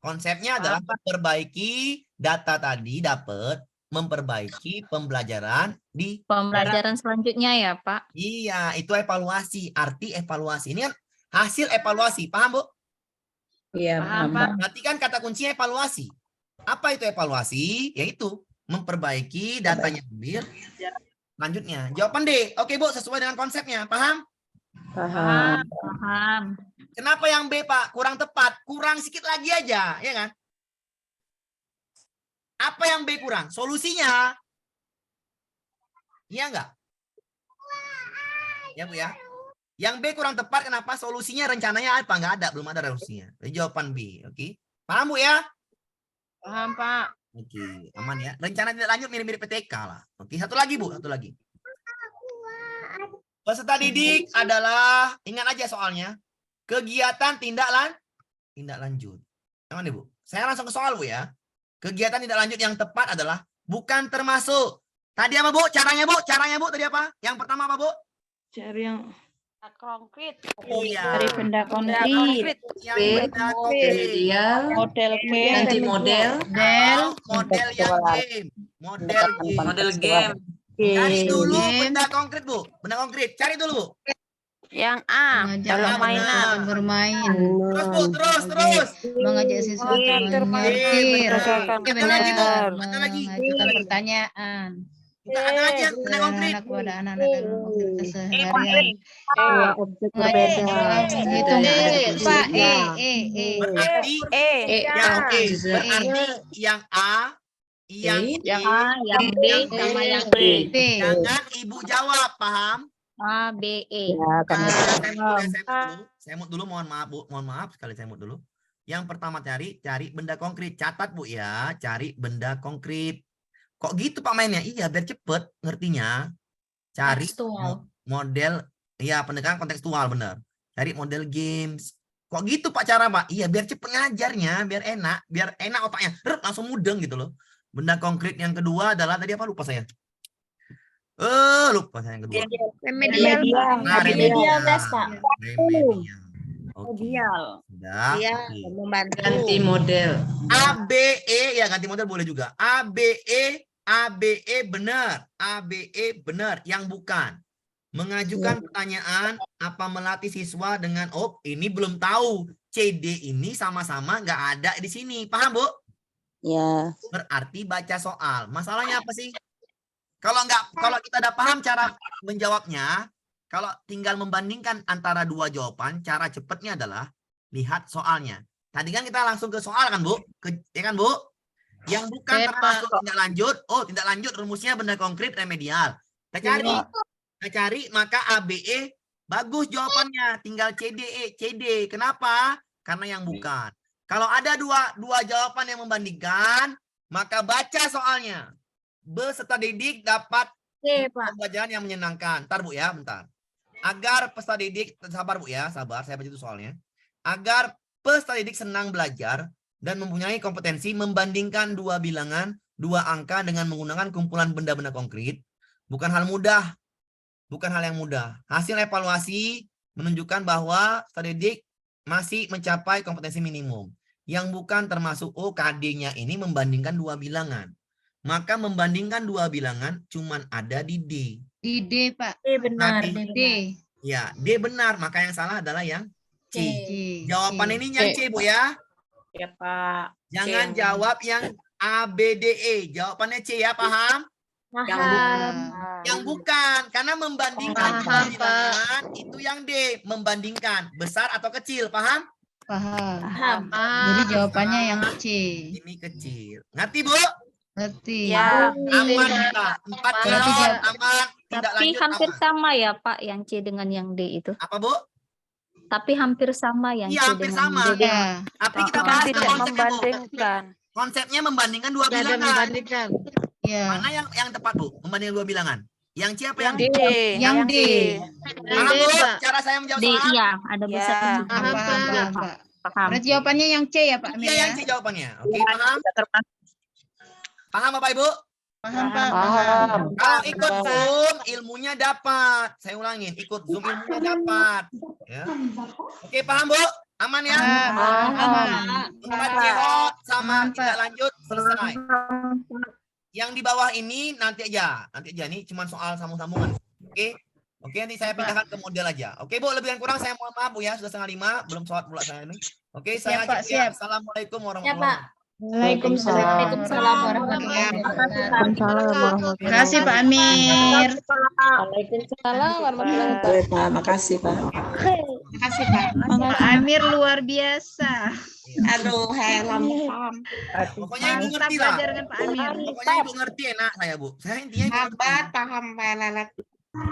Konsepnya adalah memperbaiki data tadi, dapat memperbaiki pembelajaran di Pembelajaran selanjutnya ya, Pak. Iya, itu evaluasi, arti evaluasi. Ini kan hasil evaluasi, paham, Bu? Iya, Paham, paham, Pak. Pak. Berarti kan kata kuncinya evaluasi. Apa itu evaluasi? Yaitu memperbaiki datanya ambil lanjutnya. Jawaban D. Oke, Bu, sesuai dengan konsepnya. Paham? Paham. Paham. Kenapa yang B, Pak? Kurang tepat. Kurang sedikit lagi aja, ya kan? Apa yang B kurang? Solusinya. Iya enggak? Ya Bu ya. Yang B kurang tepat kenapa? Solusinya rencananya apa? Enggak ada, belum ada solusinya. Jadi jawaban B, oke? Paham Bu ya? Paham, Pak. Oke, aman ya. Rencana tidak lanjut mirip-mirip PTK lah. Oke, satu lagi Bu, satu lagi. Peserta didik adalah, ingat aja soalnya, kegiatan tindak lanjut. Aman Bu? Saya langsung ke soal Bu ya. Kegiatan tindak lanjut yang tepat adalah bukan termasuk. Tadi apa Bu? Caranya Bu? Caranya Bu tadi apa? Yang pertama apa Bu? Cari yang Konkret. Iya. Dari benda Benda konkret. Yang benda konkret. Remedial, Model game. ganti model, Atau model yang game. Model game. model game. Cari dulu benda konkret Bu. Benda konkret. Cari dulu Bu. Yang A, kalau Benar. mainan. Bermain. Terus Bu, terus. Mengajak siswa mengerti. Berdasarkan Ada lagi Bu. benar. Ada lagi. mengajukan pertanyaan. Bukan, ada lagi yang benda konkret. Kepada anak-anak dalam aktivitas sehari-hari. Objek Hitung Pak, Berarti ya oke. Berarti yang A, yang A, yang B, sama yang B. jangan Ibu jawab, paham? A, B, E. Saya mut dulu, mohon maaf Bu, mohon maaf sekali saya mut dulu. Yang pertama cari benda konkret, catat Bu ya, cari benda konkret. Kok gitu Pak mainnya? Iya, biar cepet ngertinya. Cari model, iya pendekatan kontekstual bener. Cari model games. Kok gitu Pak cara Pak? Iya, biar cepet ngajarnya, biar enak otaknya, langsung mudeng gitu loh. Benda konkret yang kedua adalah tadi apa lupa saya? Lupa saya yang kedua. Remedial. Nah, remedial. Pak. Remedial. Oke. Sudah. Iya, Oke. membantu. Ganti model. ABE ya ganti model boleh juga. ABE benar. ABE benar. Yang bukan. Mengajukan pertanyaan apa melatih siswa dengan ini belum tahu. CD ini sama-sama nggak ada di sini. Paham Bu? Ya. Berarti baca soal. Masalahnya apa sih? Kalau kita udah paham cara menjawabnya, kalau tinggal membandingkan antara dua jawaban, cara cepatnya adalah lihat soalnya. Tadi kan kita langsung ke soal kan Bu? Ya kan Bu? Yang bukan termasuk tindak lanjut. Tindak lanjut rumusnya benda konkret remedial. Kita cari maka ABE bagus jawabannya. Tinggal CD. Kenapa? Karena yang bukan. Kalau ada dua jawaban yang membandingkan, maka baca soalnya. Peserta didik dapat pembelajaran yang menyenangkan. Bentar Bu ya, bentar. Agar peserta didik, sabar Bu ya, sabar, saya baca itu soalnya. Agar peserta didik senang belajar dan mempunyai kompetensi membandingkan dua bilangan, dua angka dengan menggunakan kumpulan benda-benda konkret, bukan hal mudah. Bukan hal yang mudah. Hasil evaluasi menunjukkan bahwa peserta didik masih mencapai kompetensi minimum. Yang bukan termasuk KD-nya ini membandingkan dua bilangan. Maka membandingkan dua bilangan cuman ada di D. Di D, Pak. D benar. D. Ya, D benar. Maka yang salah adalah yang C. Jawaban ini yang C, Bu ya. Ya, Pak. Jangan jawab yang A, B, D, E. Jawabannya C ya, paham? Yang bukan. Karena membandingkan dua bilangan itu yang D. Membandingkan besar atau kecil, paham? Paham. Jadi jawabannya yang C. Ini kecil. Ngerti, Bu? Ngerti. Ya. Aman, Pak. 4 jawab aman. Tidak Tapi lanjut hampir aman. sama ya Pak yang C dengan yang D itu. Apa, Bu? Tapi hampir sama yang Iya, C hampir dengan sama. D. Ya. Tapi kita Kan bahas tidak konsepnya, Bu. membandingkan. Konsepnya membandingkan dua bilangan. Ya. Mana yang tepat, Bu? Membandingkan dua bilangan. Yang C apa yang D? D. Yang D. Paham, Bu? Cara saya menjawab D, soal? iya. Ada Ya. besar dan Paham, kecil. Pak. Paham. Berarti jawabannya yang C ya, Pak Amir Iya, ya? yang C jawabannya. Oke, paham? Paham, Bapak Ibu? Paham, Pak. Paham. Kalau ikut Zoom, ilmunya dapat. Saya ulangin, ikut Zoom ilmunya dapat. Ya. Oke, paham, Bu? Aman ya? Aman. 4 jawab sama Aman, tidak Pak. lanjut selesai. Yang di bawah ini nanti aja. Ini cuma soal sambung-sambungan. Oke? Oke, nanti saya pindahkan ke model aja. Oke, Bu, lebih dan kurang saya mohon maaf, Bu ya. Sudah 4:30, belum sholat pula saya ini. Oke, saya Siap, Pak, akhiri ya. siap. Assalamualaikum warahmatullahi wabarakatuh. Waalaikumsalam. Waalaikumsalam warahmatullahi wabarakatuh. Terima kasih Pak Amir. Waalaikumsalam warahmatullahi wabarakatuh. Pak, makasih Pak. Terima kasih Pak. Pak Amir luar biasa. Aduh, helm. Pokoknya ibu Mantap ngerti lah. belajar dengan Pak Amir. Pokoknya ibu ngerti enak saya bu. Saya intinya ibu ngerti. Paham, Pak.